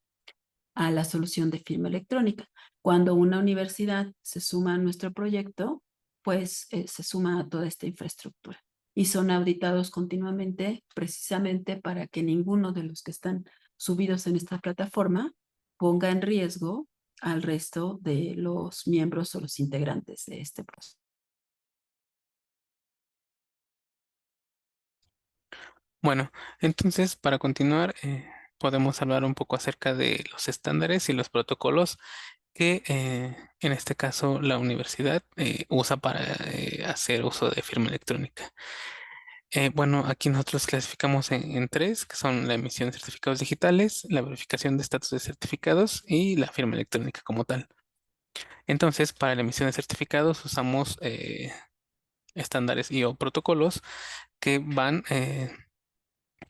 a la solución de firma electrónica. Cuando una universidad se suma a nuestro proyecto, pues se suma a toda esta infraestructura y son auditados continuamente precisamente para que ninguno de los que están subidos en esta plataforma ponga en riesgo al resto de los miembros o los integrantes de este proceso. Bueno, entonces para continuar, podemos hablar un poco acerca de los estándares y los protocolos que en este caso la universidad usa para hacer uso de firma electrónica. Bueno, aquí nosotros clasificamos en tres, que son la emisión de certificados digitales, la verificación de estatus de certificados y la firma electrónica como tal. Entonces, para la emisión de certificados usamos estándares y o protocolos que van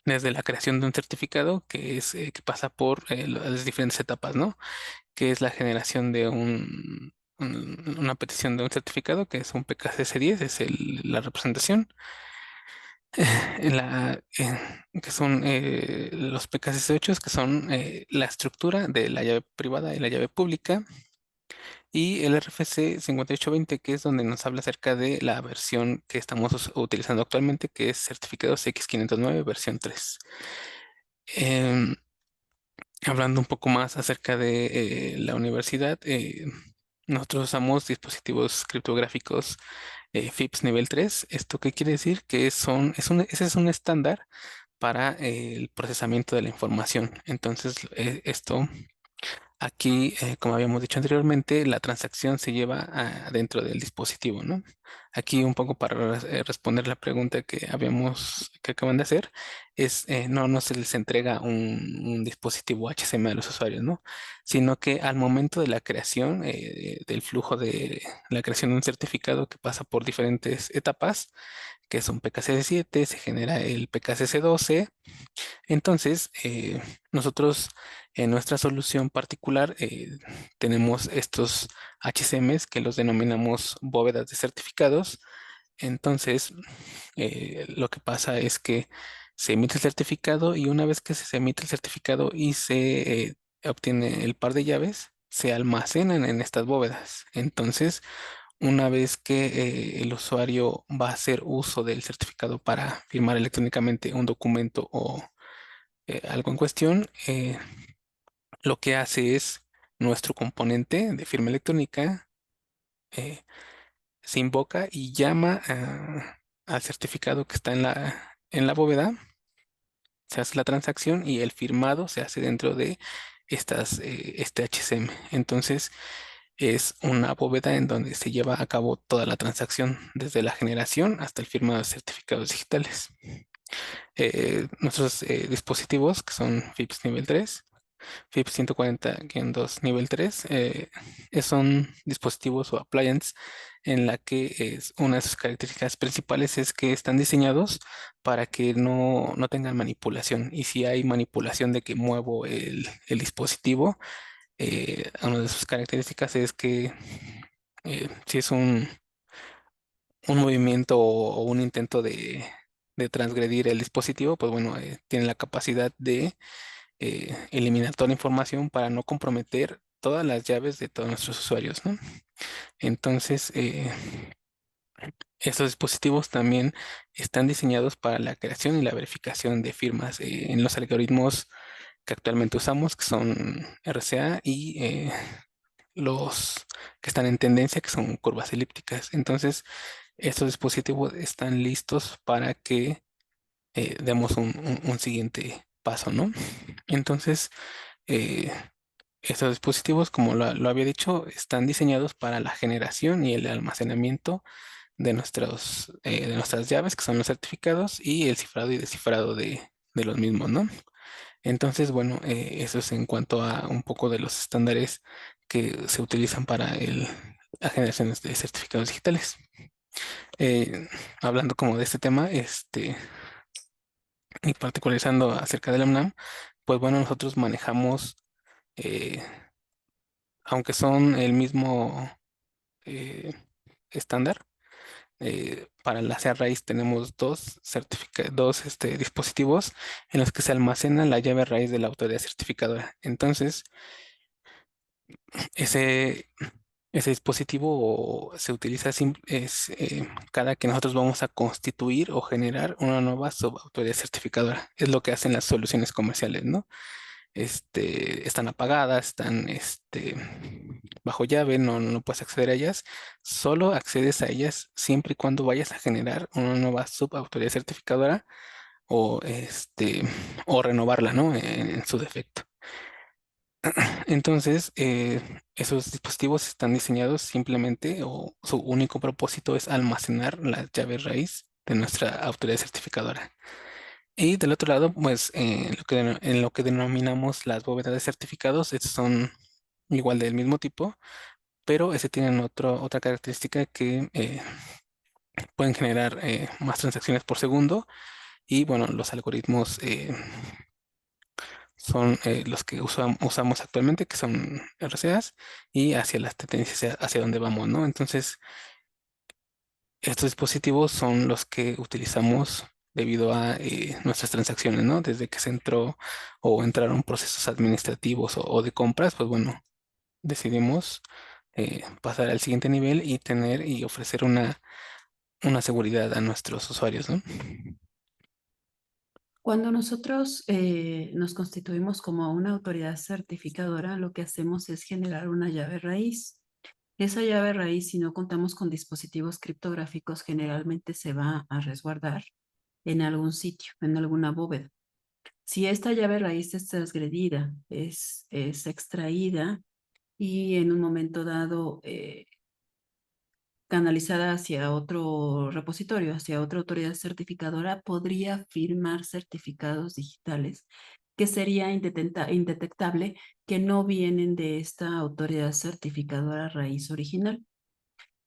desde la creación de un certificado que pasa por las diferentes etapas, ¿no? Que es la generación de una petición de un certificado, que es un PKCS10, es la representación. Que son los PKCS8, que son la estructura de la llave privada y la llave pública, y el RFC 5820, que es donde nos habla acerca de la versión que estamos utilizando actualmente, que es certificados X509 versión 3. Em, Hablando un poco más acerca de la universidad, nosotros usamos dispositivos criptográficos FIPS nivel 3. ¿Esto qué quiere decir? Que ese es un estándar para el procesamiento de la información. Entonces, esto aquí, como habíamos dicho anteriormente, la transacción se lleva dentro del dispositivo, ¿no? Aquí un poco para responder la pregunta que acaban de hacer, no se les entrega un dispositivo HCM a los usuarios, ¿no? Sino que al momento de la creación, del flujo de la creación de un certificado que pasa por diferentes etapas, que es un PKCS7, se genera el PKCS12. Entonces, nosotros en nuestra solución particular tenemos estos HCMs que los denominamos bóvedas de certificados. Entonces, lo que pasa es que se emite el certificado, y una vez que se emite el certificado y se obtiene el par de llaves, se almacenan en estas bóvedas. Entonces, una vez que el usuario va a hacer uso del certificado para firmar electrónicamente un documento o algo en cuestión, lo que hace es nuestro componente de firma electrónica eh, se invoca y llama al certificado que está en la bóveda, se hace la transacción y el firmado se hace dentro de este HCM. Entonces, es una bóveda en donde se lleva a cabo toda la transacción, desde la generación hasta el firmado de certificados digitales. Nuestros dispositivos, que son FIPS nivel 3, FIPS 140-2 nivel 3, son dispositivos o appliances en la que una de sus características principales es que están diseñados para que no tengan manipulación. Y si hay manipulación de que muevo el dispositivo, una de sus características es que si es un movimiento o un intento de transgredir el dispositivo, pues bueno, tiene la capacidad de eliminar toda la información para no comprometer todas las llaves de todos nuestros usuarios, ¿no? Entonces, estos dispositivos también están diseñados para la creación y la verificación de firmas en los algoritmos que actualmente usamos, que son RCA, y los que están en tendencia, que son curvas elípticas. Entonces, estos dispositivos están listos para que demos un siguiente paso, ¿no? Entonces, eh, estos dispositivos, como lo había dicho, están diseñados para la generación y el almacenamiento de nuestras llaves, que son los certificados, y el cifrado y descifrado de los mismos, ¿no? Entonces, bueno, eso es en cuanto a un poco de los estándares que se utilizan para la generación de certificados digitales. Hablando como de este tema, y particularizando acerca de la UNAM, pues bueno, nosotros manejamos, eh, aunque son el mismo eh, estándar, para la C raíz tenemos dos dispositivos en los que se almacena la llave raíz de la autoridad certificadora. Entonces, ese, ese dispositivo se utiliza cada que nosotros vamos a constituir o generar una nueva subautoridad certificadora. Es lo que hacen las soluciones comerciales, ¿no? Están apagadas, están bajo llave, no puedes acceder a ellas. Solo accedes a ellas siempre y cuando vayas a generar una nueva subautoridad certificadora o, o renovarla, ¿no? En su defecto. Entonces, esos dispositivos están diseñados simplemente, o su único propósito es almacenar las llaves raíz de nuestra autoridad certificadora. Y del otro lado, pues, en lo que denominamos las bóvedas de certificados, estos son igual del mismo tipo, pero ese tienen otra característica, que pueden generar más transacciones por segundo y bueno, los algoritmos son los que usamos actualmente, que son RCAs, y hacia las tendencias hacia dónde vamos, ¿no? Entonces, estos dispositivos son los que utilizamos debido a nuestras transacciones, ¿no? Desde que se entró o entraron procesos administrativos o de compras, pues bueno, decidimos pasar al siguiente nivel y tener y ofrecer una seguridad a nuestros usuarios, ¿no? Cuando nosotros nos constituimos como una autoridad certificadora, lo que hacemos es generar una llave raíz. Esa llave raíz, si no contamos con dispositivos criptográficos, generalmente se va a resguardar en algún sitio, en alguna bóveda. Si esta llave raíz es transgredida, es extraída y en un momento dado canalizada hacia otro repositorio, hacia otra autoridad certificadora, podría firmar certificados digitales que sería indetectable que no vienen de esta autoridad certificadora raíz original.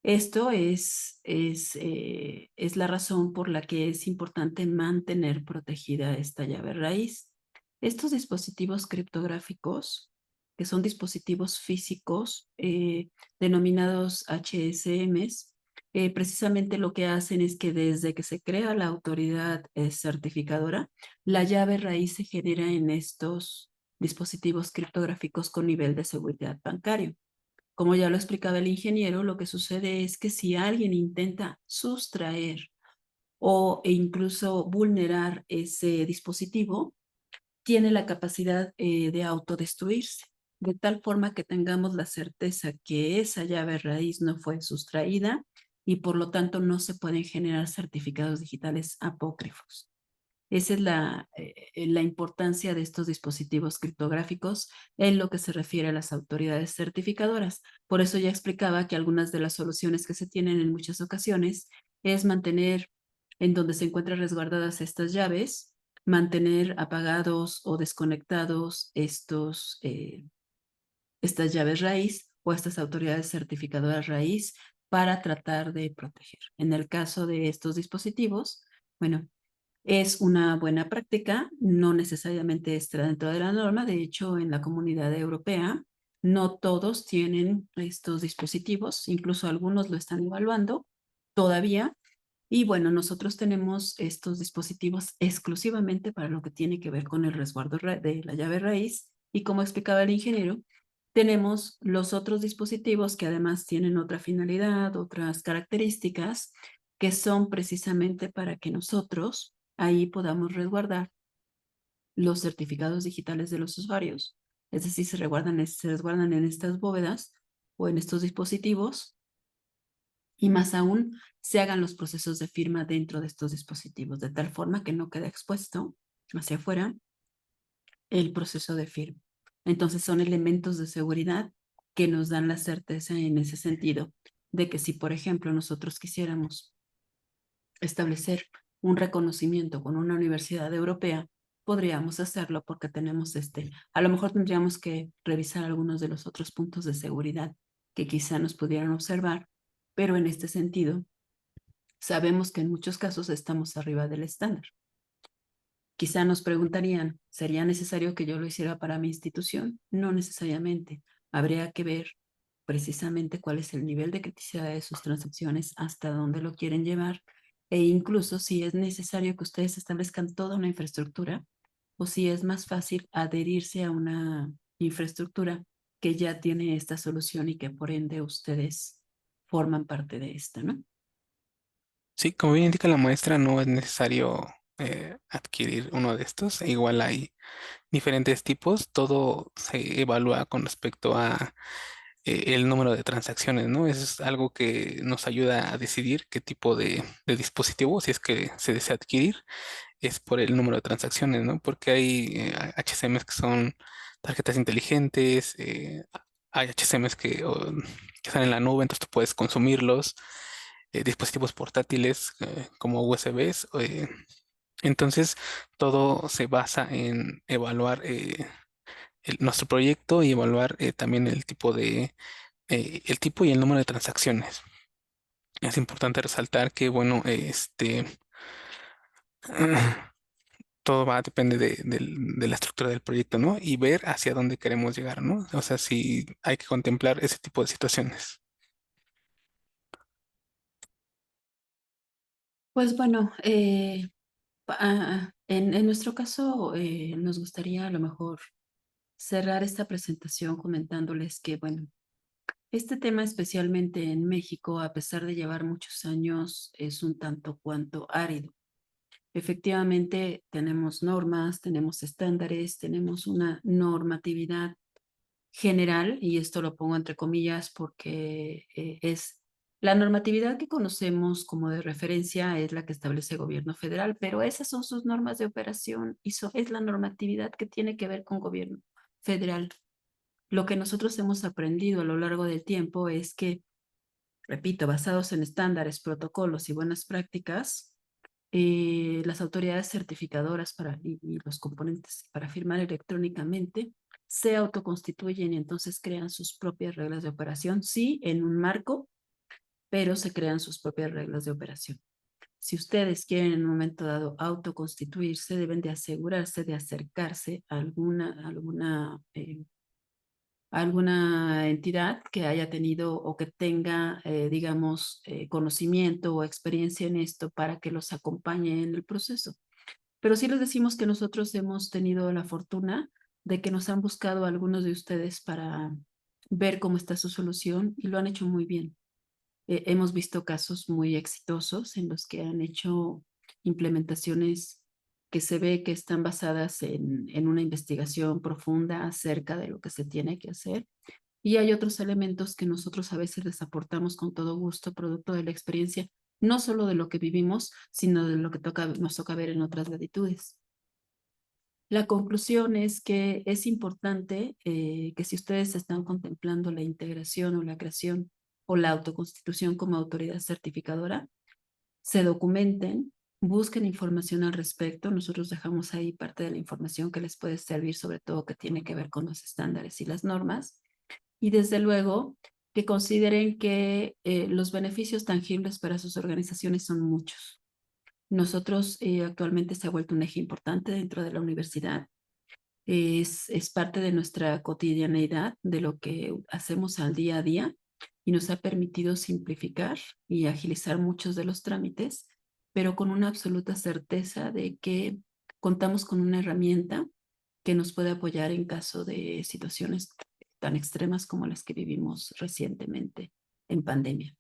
Esto es la razón por la que es importante mantener protegida esta llave raíz. Estos dispositivos criptográficos, que son dispositivos físicos denominados HSMs, precisamente lo que hacen es que desde que se crea la autoridad certificadora, la llave raíz se genera en estos dispositivos criptográficos con nivel de seguridad bancario. Como ya lo explicaba el ingeniero, lo que sucede es que si alguien intenta sustraer e incluso vulnerar ese dispositivo, tiene la capacidad de autodestruirse, de tal forma que tengamos la certeza que esa llave raíz no fue sustraída y por lo tanto no se pueden generar certificados digitales apócrifos. Esa es la importancia de estos dispositivos criptográficos en lo que se refiere a las autoridades certificadoras. Por eso ya explicaba que algunas de las soluciones que se tienen en muchas ocasiones es mantener en donde se encuentran resguardadas estas llaves, mantener apagados o desconectados estas llaves raíz o estas autoridades certificadoras raíz para tratar de proteger. En el caso de estos dispositivos, bueno, es una buena práctica, no necesariamente está dentro de la norma. De hecho, en la comunidad europea, no todos tienen estos dispositivos, incluso algunos lo están evaluando todavía. Y bueno, nosotros tenemos estos dispositivos exclusivamente para lo que tiene que ver con el resguardo de la llave raíz. Y como explicaba el ingeniero, tenemos los otros dispositivos que además tienen otra finalidad, otras características, que son precisamente para que nosotros ahí podamos resguardar los certificados digitales de los usuarios. Es decir, se resguardan en estas bóvedas o en estos dispositivos y más aún se hagan los procesos de firma dentro de estos dispositivos, de tal forma que no quede expuesto hacia afuera el proceso de firma. Entonces son elementos de seguridad que nos dan la certeza en ese sentido de que si, por ejemplo, nosotros quisiéramos establecer un reconocimiento con una universidad europea, podríamos hacerlo porque tenemos a lo mejor tendríamos que revisar algunos de los otros puntos de seguridad que quizá nos pudieran observar, pero en este sentido, sabemos que en muchos casos estamos arriba del estándar. Quizá nos preguntarían, ¿sería necesario que yo lo hiciera para mi institución? No necesariamente. Habría que ver precisamente cuál es el nivel de criticidad de sus transacciones, hasta dónde lo quieren llevar e incluso si es necesario que ustedes establezcan toda una infraestructura o si es más fácil adherirse a una infraestructura que ya tiene esta solución y que por ende ustedes forman parte de esta, ¿no? Sí, como bien indica la maestra, no es necesario adquirir uno de estos. Igual hay diferentes tipos. Todo se evalúa con respecto a el número de transacciones, ¿no? Eso es algo que nos ayuda a decidir qué tipo de dispositivo, si es que se desea adquirir, es por el número de transacciones, ¿no? Porque hay HCMs que son tarjetas inteligentes, hay HCMs que están en la nube, entonces tú puedes consumirlos, dispositivos portátiles como USBs. Entonces, todo se basa en evaluar nuestro proyecto y evaluar también el tipo y el número de transacciones. Es importante resaltar que, bueno, todo va a depender de la estructura del proyecto, ¿no? Y ver hacia dónde queremos llegar, ¿no? O sea, si hay que contemplar ese tipo de situaciones. Pues bueno, en nuestro caso nos gustaría a lo mejor cerrar esta presentación comentándoles que, bueno, este tema especialmente en México, a pesar de llevar muchos años, es un tanto cuanto árido. Efectivamente, tenemos normas, tenemos estándares, tenemos una normatividad general, y esto lo pongo entre comillas porque es la normatividad que conocemos como de referencia es la que establece el gobierno federal, pero esas son sus normas de operación y es la normatividad que tiene que ver con gobierno federal. Lo que nosotros hemos aprendido a lo largo del tiempo es que, repito, basados en estándares, protocolos y buenas prácticas, las autoridades certificadoras y los componentes para firmar electrónicamente se autoconstituyen y entonces crean sus propias reglas de operación, sí, en un marco, pero se crean sus propias reglas de operación. Si ustedes quieren en un momento dado autoconstituirse, deben de asegurarse de acercarse a alguna entidad que haya tenido o que tenga, digamos, conocimiento o experiencia en esto para que los acompañe en el proceso. Pero sí les decimos que nosotros hemos tenido la fortuna de que nos han buscado algunos de ustedes para ver cómo está su solución y lo han hecho muy bien. Hemos visto casos muy exitosos en los que han hecho implementaciones que se ve que están basadas en una investigación profunda acerca de lo que se tiene que hacer. Y hay otros elementos que nosotros a veces les aportamos con todo gusto, producto de la experiencia, no solo de lo que vivimos, sino de lo que nos toca ver en otras latitudes. La conclusión es que es importante que si ustedes están contemplando la integración o la creación o la autoconstitución como autoridad certificadora, se documenten, busquen información al respecto. Nosotros dejamos ahí parte de la información que les puede servir, sobre todo que tiene que ver con los estándares y las normas. Y desde luego que consideren que los beneficios tangibles para sus organizaciones son muchos. Nosotros actualmente se ha vuelto un eje importante dentro de la universidad. Es parte de nuestra cotidianeidad, de lo que hacemos al día a día y nos ha permitido simplificar y agilizar muchos de los trámites, pero con una absoluta certeza de que contamos con una herramienta que nos puede apoyar en caso de situaciones tan extremas como las que vivimos recientemente en pandemia.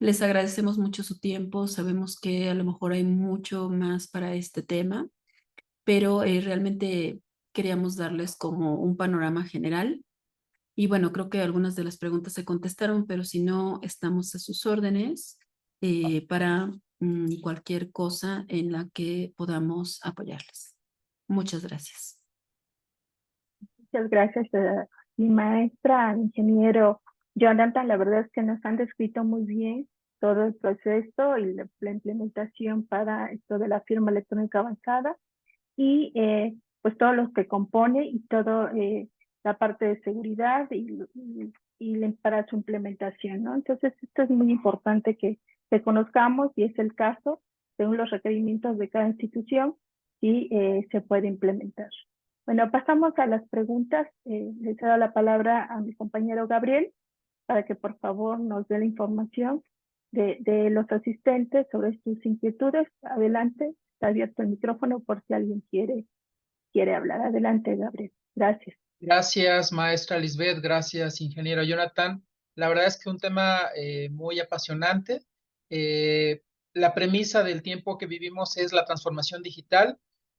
Les agradecemos mucho su tiempo, sabemos que a lo mejor hay mucho más para este tema, pero realmente queríamos darles como un panorama general. Y bueno, creo que algunas de las preguntas se contestaron, pero si no, estamos a sus órdenes para cualquier cosa en la que podamos apoyarles. Muchas gracias. Muchas gracias a mi maestra, al ingeniero Jonathan. La verdad es que nos han descrito muy bien todo el proceso y la implementación para esto de la firma electrónica avanzada y pues todo lo que compone y todo la parte de seguridad para su implementación, ¿no? Entonces esto es muy importante que conozcamos y es el caso según los requerimientos de cada institución y se puede implementar. Bueno, pasamos a las preguntas. Le cedo la palabra a mi compañero Gabriel para que por favor nos dé la información de los asistentes sobre sus inquietudes. Adelante, está abierto el micrófono por si alguien quiere hablar. Adelante, Gabriel. Gracias. Gracias, maestra Lisbeth. Gracias, ingeniero Jonathan. La verdad es que un tema muy apasionante. La premisa del tiempo que vivimos es la transformación digital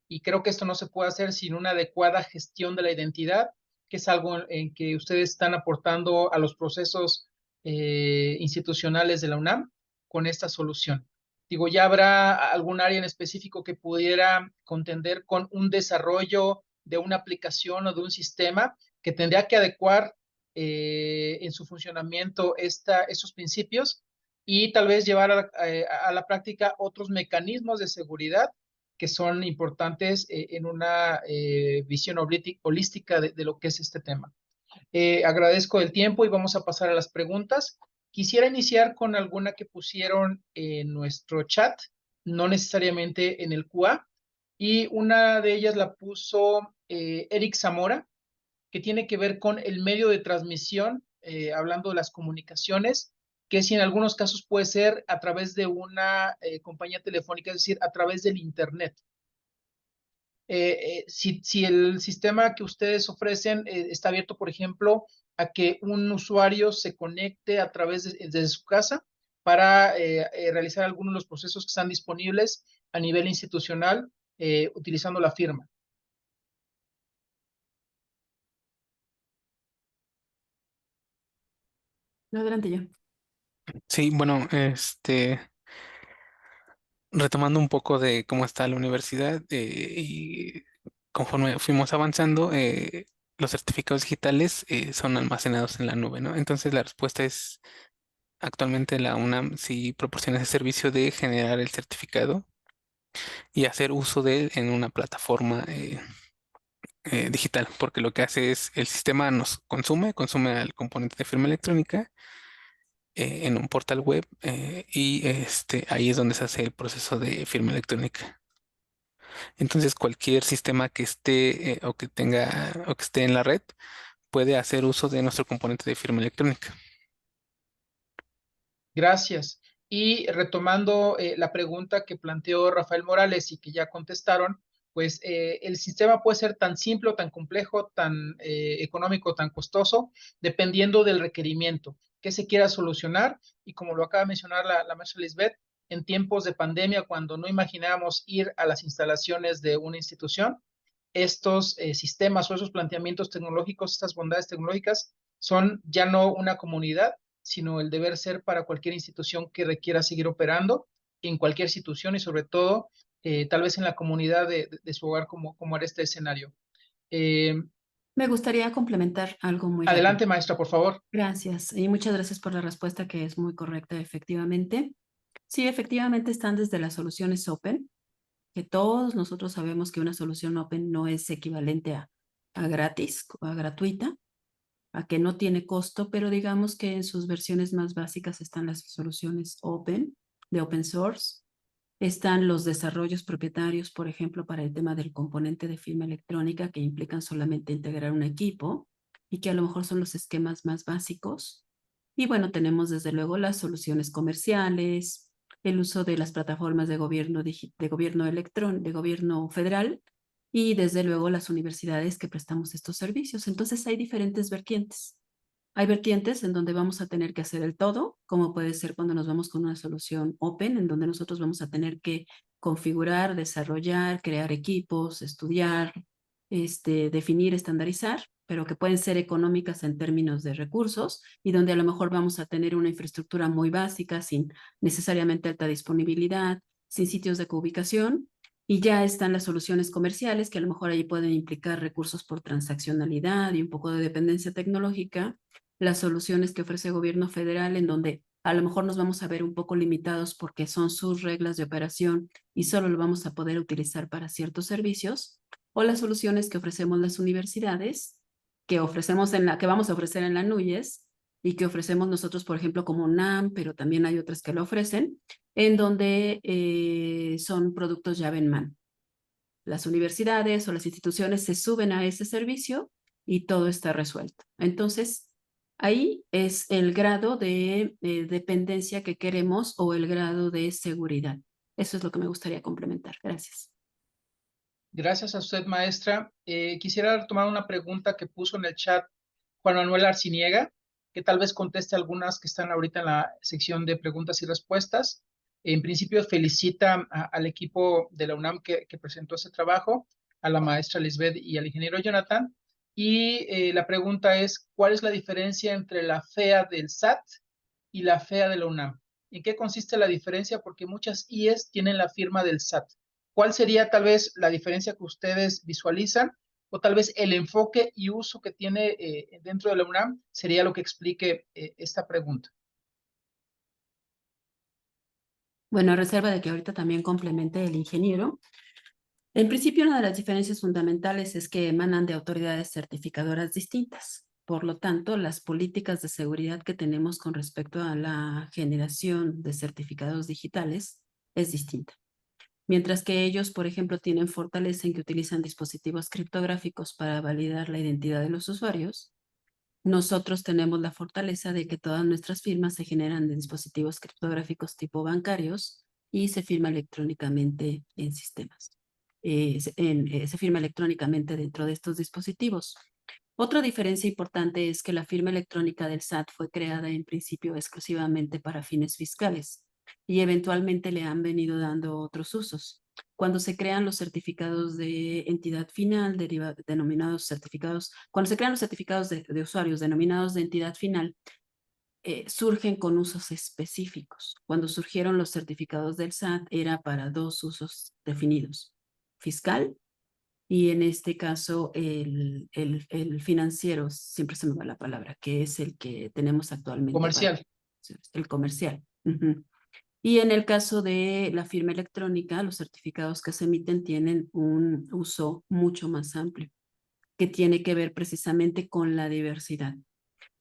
y creo que esto no se puede hacer sin una adecuada gestión de la identidad, que es algo en que ustedes están aportando a los procesos institucionales de la UNAM con esta solución. Digo, ¿ya habrá algún área en específico que pudiera contender con un desarrollo de una aplicación o de un sistema que tendría que adecuar en su funcionamiento esos principios y tal vez llevar a la práctica otros mecanismos de seguridad que son importantes en una visión holística de lo que es este tema? Agradezco el tiempo y vamos a pasar a las preguntas. Quisiera iniciar con alguna que pusieron en nuestro chat, no necesariamente en el QA, y una de ellas la puso Eric Zamora, que tiene que ver con el medio de transmisión, hablando de las comunicaciones, que si en algunos casos puede ser a través de una compañía telefónica, es decir, a través del Internet. Si el sistema que ustedes ofrecen está abierto, por ejemplo, a que un usuario se conecte a través de su casa para realizar algunos de los procesos que están disponibles a nivel institucional utilizando la firma. No, adelante ya. Sí, bueno, retomando un poco de cómo está la universidad y conforme fuimos avanzando, los certificados digitales son almacenados en la nube, ¿no? Entonces la respuesta es, actualmente la UNAM sí proporciona ese servicio de generar el certificado y hacer uso de él en una plataforma digital, porque lo que hace es el sistema nos consume al componente de firma electrónica en un portal web y ahí es donde se hace el proceso de firma electrónica. Entonces cualquier sistema que esté o que tenga o que esté en la red puede hacer uso de nuestro componente de firma electrónica. Gracias. Y retomando la pregunta que planteó Rafael Morales y que ya contestaron, pues el sistema puede ser tan simple o tan complejo, tan económico, tan costoso, dependiendo del requerimiento que se quiera solucionar. Y como lo acaba de mencionar la maestra Lisbeth, en tiempos de pandemia, cuando no imaginábamos ir a las instalaciones de una institución, estos sistemas o esos planteamientos tecnológicos, estas bondades tecnológicas, son ya no una comunidad, sino el deber ser para cualquier institución que requiera seguir operando, en cualquier institución y sobre todo, tal vez en la comunidad de su hogar, como era este escenario. Me gustaría complementar algo muy rápido. Adelante, maestra, por favor. Gracias y muchas gracias por la respuesta que es muy correcta, efectivamente. Sí, efectivamente están desde las soluciones open, que todos nosotros sabemos que una solución open no es equivalente a gratis, a gratuita, a que no tiene costo, pero digamos que en sus versiones más básicas están las soluciones open, de open source. Están los desarrollos propietarios, por ejemplo, para el tema del componente de firma electrónica, que implican solamente integrar un equipo y que a lo mejor son los esquemas más básicos. Y bueno, tenemos desde luego las soluciones comerciales, el uso de las plataformas de gobierno de gobierno federal y desde luego las universidades que prestamos estos servicios. Entonces hay diferentes vertientes. Hay vertientes en donde vamos a tener que hacer el todo, como puede ser cuando nos vamos con una solución open, en donde nosotros vamos a tener que configurar, desarrollar, crear equipos, estudiar, definir, estandarizar, pero que pueden ser económicas en términos de recursos y donde a lo mejor vamos a tener una infraestructura muy básica, sin necesariamente alta disponibilidad, sin sitios de coubicación. Y ya están las soluciones comerciales, que a lo mejor ahí pueden implicar recursos por transaccionalidad y un poco de dependencia tecnológica, las soluciones que ofrece el gobierno federal, en donde a lo mejor nos vamos a ver un poco limitados porque son sus reglas de operación y solo lo vamos a poder utilizar para ciertos servicios, o las soluciones que ofrecemos las universidades, que vamos a ofrecer en la NUYES y que ofrecemos nosotros, por ejemplo, como UNAM, pero también hay otras que lo ofrecen, en donde son productos llave en mano. Las universidades o las instituciones se suben a ese servicio y todo está resuelto. Entonces, ahí es el grado de dependencia que queremos o el grado de seguridad. Eso es lo que me gustaría complementar. Gracias. Gracias a usted, maestra. Quisiera tomar una pregunta que puso en el chat Juan Manuel Arciniega, que tal vez conteste algunas que están ahorita en la sección de preguntas y respuestas. En principio, felicita al equipo de la UNAM que presentó ese trabajo, a la maestra Lisbeth y al ingeniero Jonathan. Y la pregunta es, ¿cuál es la diferencia entre la FEA del SAT y la FEA de la UNAM? ¿En qué consiste la diferencia? Porque muchas IES tienen la firma del SAT. ¿Cuál sería tal vez la diferencia que ustedes visualizan? O tal vez el enfoque y uso que tiene dentro de la UNAM sería lo que explique esta pregunta. Bueno, a reserva de que ahorita también complemente el ingeniero. En principio, una de las diferencias fundamentales es que emanan de autoridades certificadoras distintas. Por lo tanto, las políticas de seguridad que tenemos con respecto a la generación de certificados digitales es distinta. Mientras que ellos, por ejemplo, tienen fortaleza en que utilizan dispositivos criptográficos para validar la identidad de los usuarios, nosotros tenemos la fortaleza de que todas nuestras firmas se generan de dispositivos criptográficos tipo bancarios y se firma electrónicamente en sistemas. Se firma electrónicamente dentro de estos dispositivos. Otra diferencia importante es que la firma electrónica del SAT fue creada en principio exclusivamente para fines fiscales y eventualmente le han venido dando otros usos. Cuando se crean los certificados de entidad final, denominados certificados, cuando se crean los certificados de usuarios denominados de entidad final, surgen con usos específicos. Cuando surgieron los certificados del SAT era para dos usos definidos, fiscal y en este caso el financiero, siempre se me va la palabra, que es el que tenemos actualmente para Comercial. el comercial. Y en el caso de la firma electrónica, los certificados que se emiten tienen un uso mucho más amplio, que tiene que ver precisamente con la diversidad.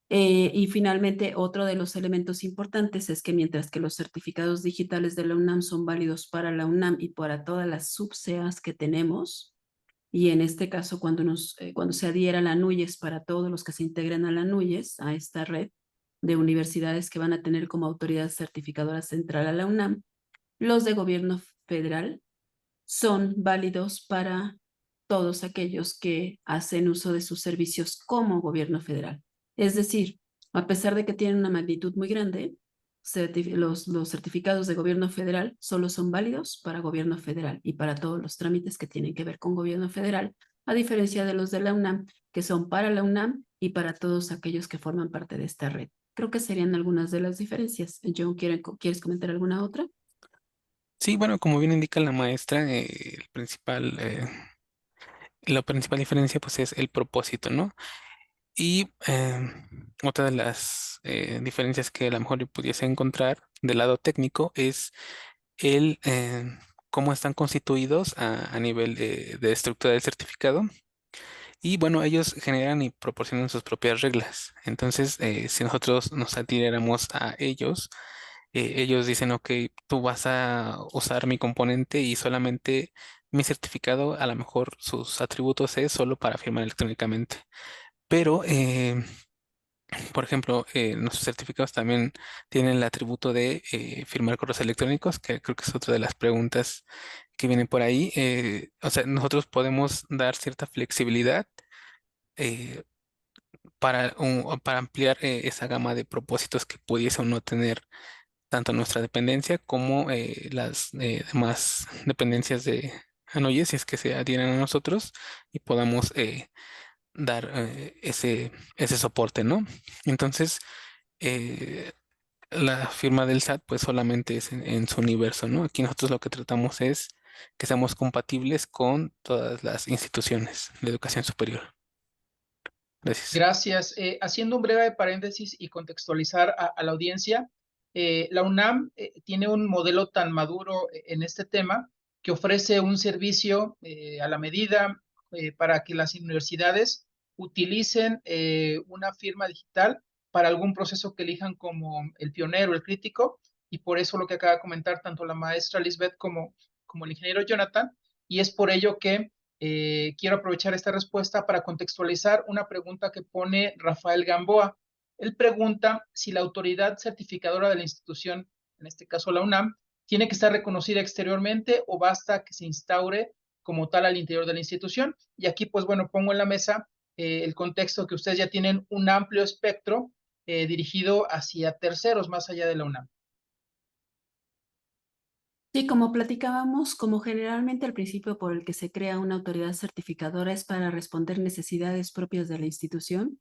Y finalmente, otro de los elementos importantes es que mientras que los certificados digitales de la UNAM son válidos para la UNAM y para todas las subseas que tenemos, y en este caso cuando se adhiera la NUYES para todos los que se integren a la NUYES, a esta red de universidades que van a tener como autoridad certificadora central a la UNAM, los de gobierno federal son válidos para todos aquellos que hacen uso de sus servicios como gobierno federal. Es decir, a pesar de que tienen una magnitud muy grande, los certificados de gobierno federal solo son válidos para gobierno federal y para todos los trámites que tienen que ver con gobierno federal, a diferencia de los de la UNAM, que son para la UNAM y para todos aquellos que forman parte de esta red. Creo que serían algunas de las diferencias. John, ¿quieres comentar alguna otra? Sí, bueno, como bien indica la maestra, la principal diferencia pues es el propósito, ¿no? Y otra de las diferencias que a lo mejor yo pudiese encontrar del lado técnico es el cómo están constituidos a nivel de estructura del certificado. Y bueno, ellos generan y proporcionan sus propias reglas. Entonces, si nosotros nos adhiriéramos a ellos, ellos dicen, ok, tú vas a usar mi componente y solamente mi certificado, a lo mejor sus atributos es solo para firmar electrónicamente. Pero, por ejemplo, nuestros certificados también tienen el atributo de firmar correos electrónicos, que creo que es otra de las preguntas que vienen por ahí. O sea, nosotros podemos dar cierta flexibilidad eh, para ampliar esa gama de propósitos que pudiese o no tener tanto nuestra dependencia como las demás dependencias de Anoye, si es que se adhieren a nosotros y podamos dar ese soporte, ¿no? Entonces, eh, la firma del SAT pues solamente es en su universo, ¿no? Aquí nosotros lo que tratamos es que seamos compatibles con todas las instituciones de educación superior. Gracias. Gracias. Haciendo un breve paréntesis y contextualizar a la audiencia, la UNAM tiene un modelo tan maduro en este tema que ofrece un servicio a la medida para que las universidades utilicen una firma digital para algún proceso que elijan como el pionero, el crítico, y por eso lo que acaba de comentar tanto la maestra Lisbeth como el ingeniero Jonathan, y es por ello que quiero aprovechar esta respuesta para contextualizar una pregunta que pone Rafael Gamboa. Él pregunta si la autoridad certificadora de la institución, en este caso la UNAM, tiene que estar reconocida exteriormente o basta que se instaure como tal al interior de la institución. Y aquí, pues bueno, pongo en la mesa el contexto que ustedes ya tienen un amplio espectro dirigido hacia terceros más allá de la UNAM. Sí, como platicábamos, como generalmente el principio por el que se crea una autoridad certificadora es para responder necesidades propias de la institución,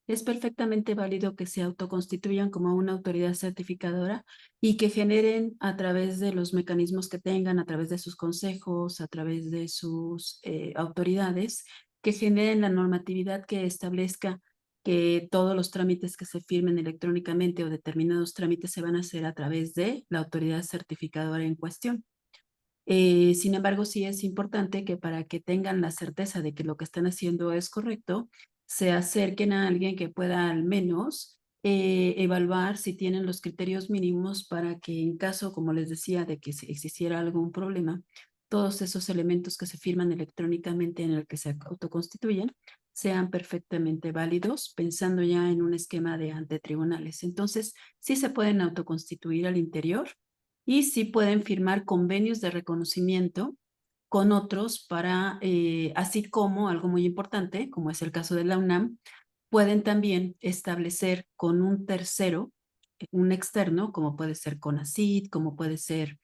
es perfectamente válido que se autoconstituyan como una autoridad certificadora y que generen a través de los mecanismos que tengan, a través de sus consejos, a través de sus autoridades, que generen la normatividad que establezca que todos los trámites que se firmen electrónicamente o determinados trámites se van a hacer a través de la autoridad certificadora en cuestión. Sin embargo, sí es importante que para que tengan la certeza de que lo que están haciendo es correcto, se acerquen a alguien que pueda al menos evaluar si tienen los criterios mínimos para que en caso, como les decía, de que existiera algún problema, todos esos elementos que se firman electrónicamente en el que se autoconstituyen sean perfectamente válidos, pensando ya en un esquema de ante tribunales. Entonces, sí se pueden autoconstituir al interior y sí pueden firmar convenios de reconocimiento con otros para, así como algo muy importante, como es el caso de la UNAM, pueden también establecer con un tercero, un externo, como puede ser CONACYT, como puede ser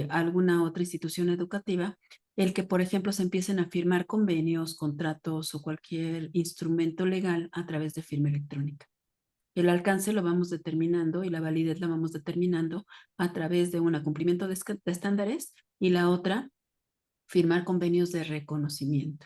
alguna otra institución educativa, el que, por ejemplo, se empiecen a firmar convenios, contratos o cualquier instrumento legal a través de firma electrónica. El alcance lo vamos determinando y la validez la vamos determinando a través de un cumplimiento de estándares y la otra, firmar convenios de reconocimiento.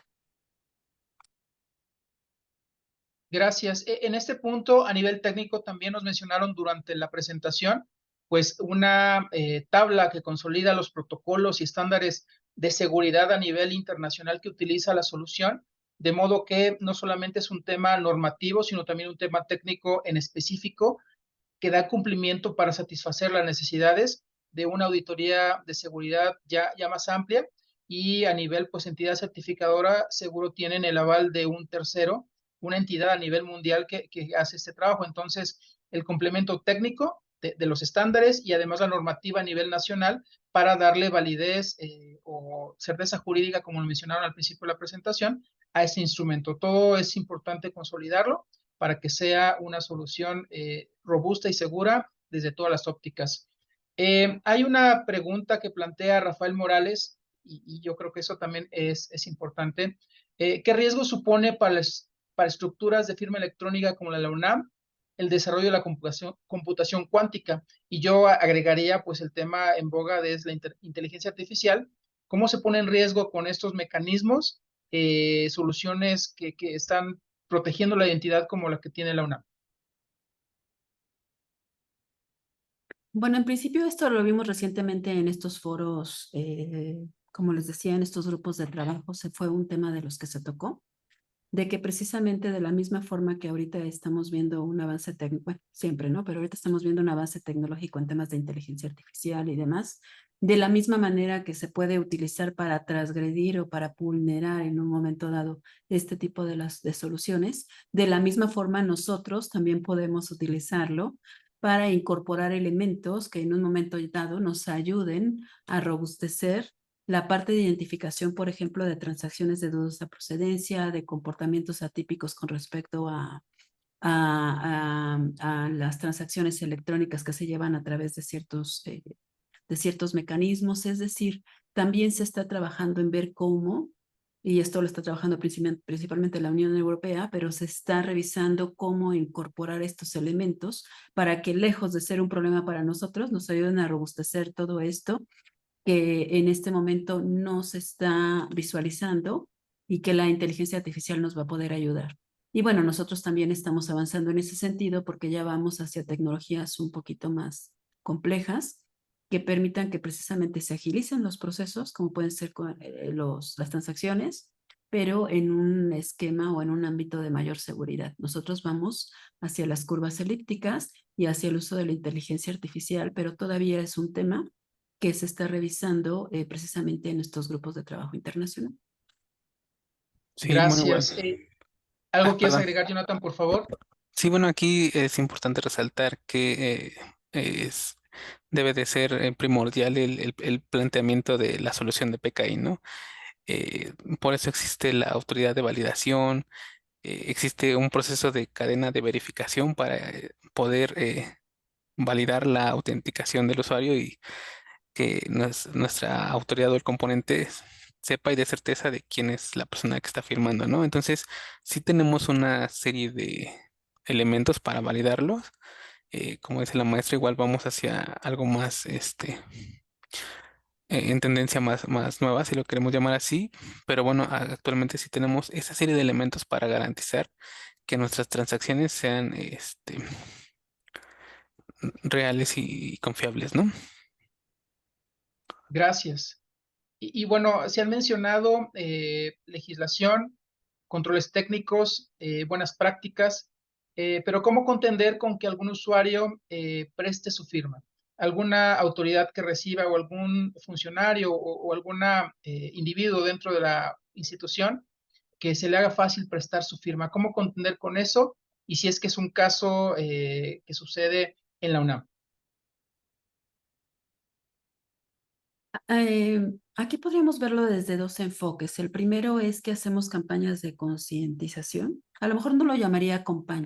Gracias. En este punto, a nivel técnico, también nos mencionaron durante la presentación, pues una tabla que consolida los protocolos y estándares de seguridad a nivel internacional que utiliza la solución, de modo que no solamente es un tema normativo, sino también un tema técnico en específico que da cumplimiento para satisfacer las necesidades de una auditoría de seguridad ya más amplia, y a nivel, pues, entidad certificadora, seguro tienen el aval de un tercero, una entidad a nivel mundial que hace este trabajo. Entonces, el complemento técnico de los estándares y además la normativa a nivel nacional para darle validez o certeza jurídica, como lo mencionaron al principio de la presentación, a este instrumento. Todo es importante consolidarlo para que sea una solución robusta y segura desde todas las ópticas. Hay una pregunta que plantea Rafael Morales, y yo creo que eso también es importante. ¿Qué riesgo supone para estructuras de firma electrónica como la de la UNAM el desarrollo de la computación cuántica? Y yo agregaría, pues, el tema en boga de la inteligencia artificial. ¿Cómo se pone en riesgo con estos mecanismos soluciones que están protegiendo la identidad como la que tiene la UNAM? Bueno, en principio esto lo vimos recientemente en estos foros, como les decía, en estos grupos de trabajo, se fue un tema de los que se tocó, de que precisamente de la misma forma que ahorita estamos viendo un avance técnico, bueno, siempre, ¿no? Pero ahorita estamos viendo un avance tecnológico en temas de inteligencia artificial y demás, de la misma manera que se puede utilizar para transgredir o para vulnerar en un momento dado este tipo de soluciones, de la misma forma nosotros también podemos utilizarlo para incorporar elementos que en un momento dado nos ayuden a robustecer la parte de identificación, por ejemplo, de transacciones de dudosa procedencia, de comportamientos atípicos con respecto a las transacciones electrónicas que se llevan a través de ciertos mecanismos. Es decir, también se está trabajando en ver cómo, y esto lo está trabajando principalmente la Unión Europea, pero se está revisando cómo incorporar estos elementos para que, lejos de ser un problema para nosotros, nos ayuden a robustecer todo esto que en este momento no se está visualizando y que la inteligencia artificial nos va a poder ayudar. Y bueno, nosotros también estamos avanzando en ese sentido porque ya vamos hacia tecnologías un poquito más complejas que permitan que precisamente se agilicen los procesos, como pueden ser las transacciones, pero en un esquema o en un ámbito de mayor seguridad. Nosotros vamos hacia las curvas elípticas y hacia el uso de la inteligencia artificial, pero todavía es un tema que se está revisando precisamente en estos grupos de trabajo internacional. Sí, bueno, igual. Gracias. ¿Algo quieres Perdón. agregar, Jonathan, por favor? Sí, bueno, aquí es importante resaltar que debe de ser primordial el planteamiento de la solución de PKI, ¿no? Por eso existe la autoridad de validación, existe un proceso de cadena de verificación para poder validar la autenticación del usuario y que nuestra autoridad o el componente sepa y dé certeza de quién es la persona que está firmando, ¿no? Entonces, sí tenemos una serie de elementos para validarlos. Como dice la maestra, igual vamos hacia algo más, en tendencia más nueva, si lo queremos llamar así. Pero bueno, actualmente sí tenemos esa serie de elementos para garantizar que nuestras transacciones sean, reales y confiables, ¿no? Gracias. Y bueno, se han mencionado legislación controles técnicos, buenas prácticas, pero ¿cómo contender con que algún usuario preste su firma? Alguna autoridad que reciba o algún funcionario o alguna individuo dentro de la institución que se le haga fácil prestar su firma. ¿Cómo contender con eso? Y si es que es un caso que sucede en la UNAM. Aquí podríamos verlo desde dos enfoques. El primero es que hacemos campañas de concientización. A lo mejor no lo llamaría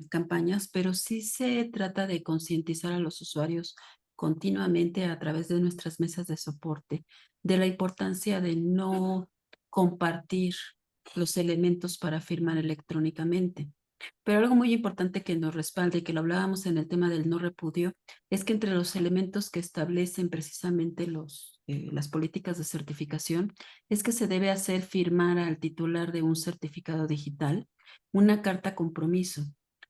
campañas, pero sí se trata de concientizar a los usuarios continuamente a través de nuestras mesas de soporte de la importancia de no compartir los elementos para firmar electrónicamente. Pero algo muy importante que nos respalde, y que lo hablábamos en el tema del no repudio, es que entre los elementos que establecen precisamente las políticas de certificación, es que se debe hacer firmar al titular de un certificado digital una carta compromiso.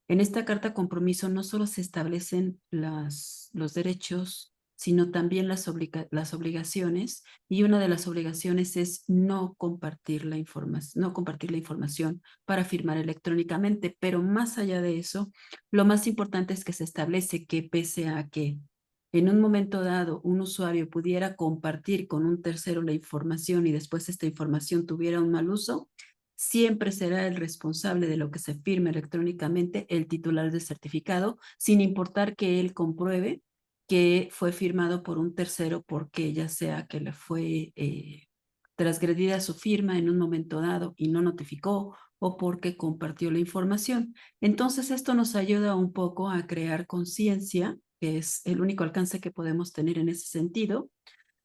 En esta carta compromiso no solo se establecen los derechos, sino también las obligaciones, y una de las obligaciones es no compartir la información para firmar electrónicamente, pero más allá de eso, lo más importante es que se establece que pese a que en un momento dado un usuario pudiera compartir con un tercero la información y después esta información tuviera un mal uso, siempre será el responsable de lo que se firme electrónicamente el titular del certificado, sin importar que él compruebe que fue firmado por un tercero, porque ya sea que le fue transgredida su firma en un momento dado y no notificó, o porque compartió la información. Entonces esto nos ayuda un poco a crear conciencia, que es el único alcance que podemos tener en ese sentido,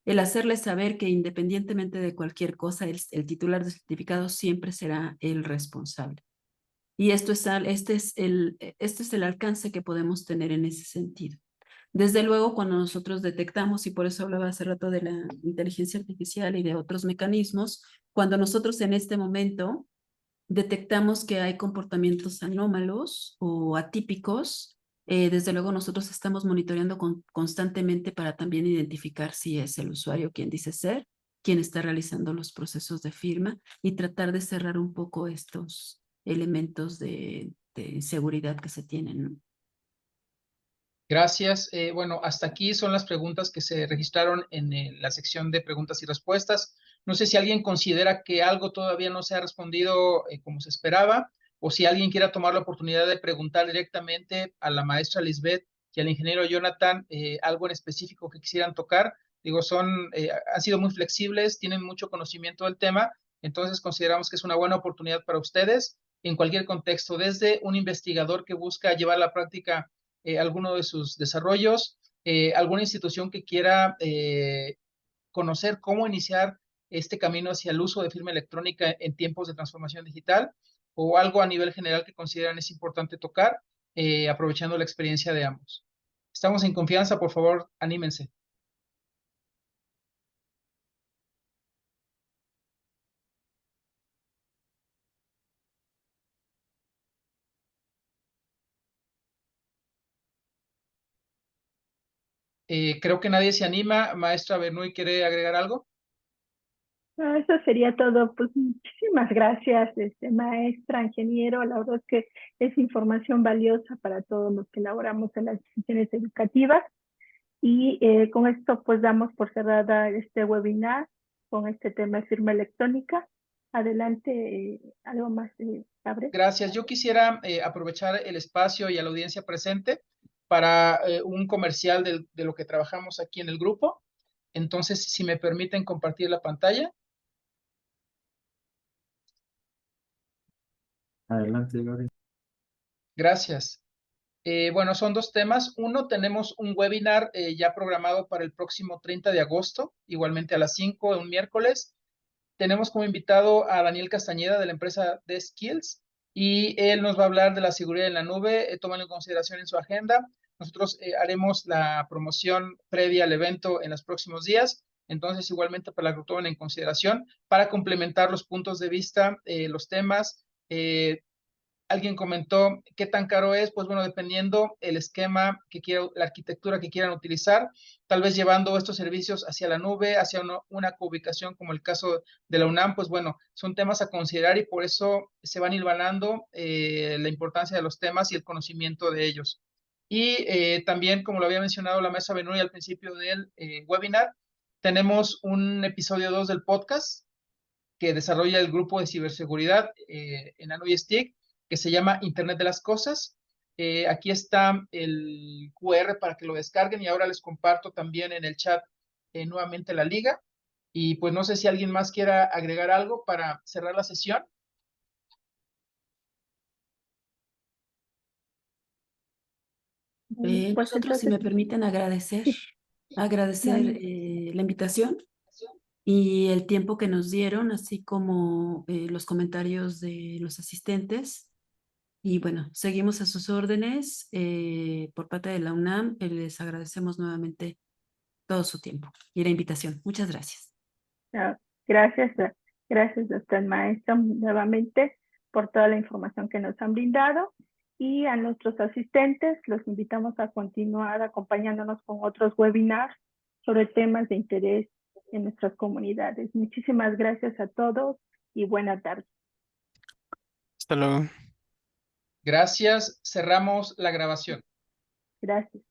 el hacerles saber que independientemente de cualquier cosa, el titular del certificado siempre será el responsable. Y este es el alcance que podemos tener en ese sentido. Desde luego, cuando nosotros detectamos, y por eso hablaba hace rato de la inteligencia artificial y de otros mecanismos, cuando nosotros en este momento detectamos que hay comportamientos anómalos o atípicos, desde luego nosotros estamos monitoreando constantemente para también identificar si es el usuario quien dice ser, quien está realizando los procesos de firma, y tratar de cerrar un poco estos elementos de seguridad que se tienen, ¿no? Gracias. Bueno, hasta aquí son las preguntas que se registraron en la sección de preguntas y respuestas. No sé si alguien considera que algo todavía no se ha respondido como se esperaba, o si alguien quiera tomar la oportunidad de preguntar directamente a la maestra Lisbeth y al ingeniero Jonathan algo en específico que quisieran tocar. Digo, han sido muy flexibles, tienen mucho conocimiento del tema, entonces consideramos que es una buena oportunidad para ustedes en cualquier contexto, desde un investigador que busca llevar a la práctica alguno de sus desarrollos, alguna institución que quiera conocer cómo iniciar este camino hacia el uso de firma electrónica en tiempos de transformación digital, o algo a nivel general que consideran es importante tocar, aprovechando la experiencia de ambos. Estamos en confianza, por favor, anímense. Creo que nadie se anima. Maestra Bernuy, ¿quiere agregar algo? No, eso sería todo. Pues muchísimas gracias, maestra, ingeniero. La verdad es que es información valiosa para todos los que elaboramos en las instituciones educativas. Y con esto pues damos por cerrada este webinar con este tema de firma electrónica. Adelante, algo más, Gabriel. Gracias. Yo quisiera aprovechar el espacio y a la audiencia presente para un comercial de lo que trabajamos aquí en el grupo. Entonces, si me permiten compartir la pantalla. Adelante, Gabriel. Gracias. Bueno, son dos temas. Uno, tenemos un webinar ya programado para el próximo 30 de agosto, igualmente a las 5, un miércoles. Tenemos como invitado a Daniel Castañeda de la empresa de Skills, y él nos va a hablar de la seguridad en la nube. Tómenlo en consideración en su agenda. Nosotros haremos la promoción previa al evento en los próximos días, entonces igualmente para que lo tomen en consideración para complementar los puntos de vista, los temas, Alguien comentó qué tan caro es, pues bueno, dependiendo el esquema que quiera, la arquitectura que quieran utilizar, tal vez llevando estos servicios hacia la nube, hacia una coubicación como el caso de la UNAM, pues bueno, son temas a considerar y por eso se van hilvanando la importancia de los temas y el conocimiento de ellos. Y también, como lo había mencionado la maestra Benuri al principio del webinar, tenemos un episodio 2 del podcast que desarrolla el grupo de ciberseguridad en ANUYSTIC, que se llama Internet de las Cosas. Aquí está el QR para que lo descarguen y ahora les comparto también en el chat nuevamente la liga. Y pues no sé si alguien más quiera agregar algo para cerrar la sesión. Pues Nosotros, si me entonces, permiten, agradecer no, la invitación y el tiempo que nos dieron, así como los comentarios de los asistentes. Y bueno, seguimos a sus órdenes por parte de la UNAM. Les agradecemos nuevamente todo su tiempo y la invitación. Muchas gracias. no, gracias, gracias a usted, maestra, nuevamente por toda la información que nos han brindado. Y a nuestros asistentes los invitamos a continuar acompañándonos con otros webinars sobre temas de interés en nuestras comunidades. Muchísimas gracias a todos y buena tarde. Hasta luego. Gracias. Cerramos la grabación. Gracias.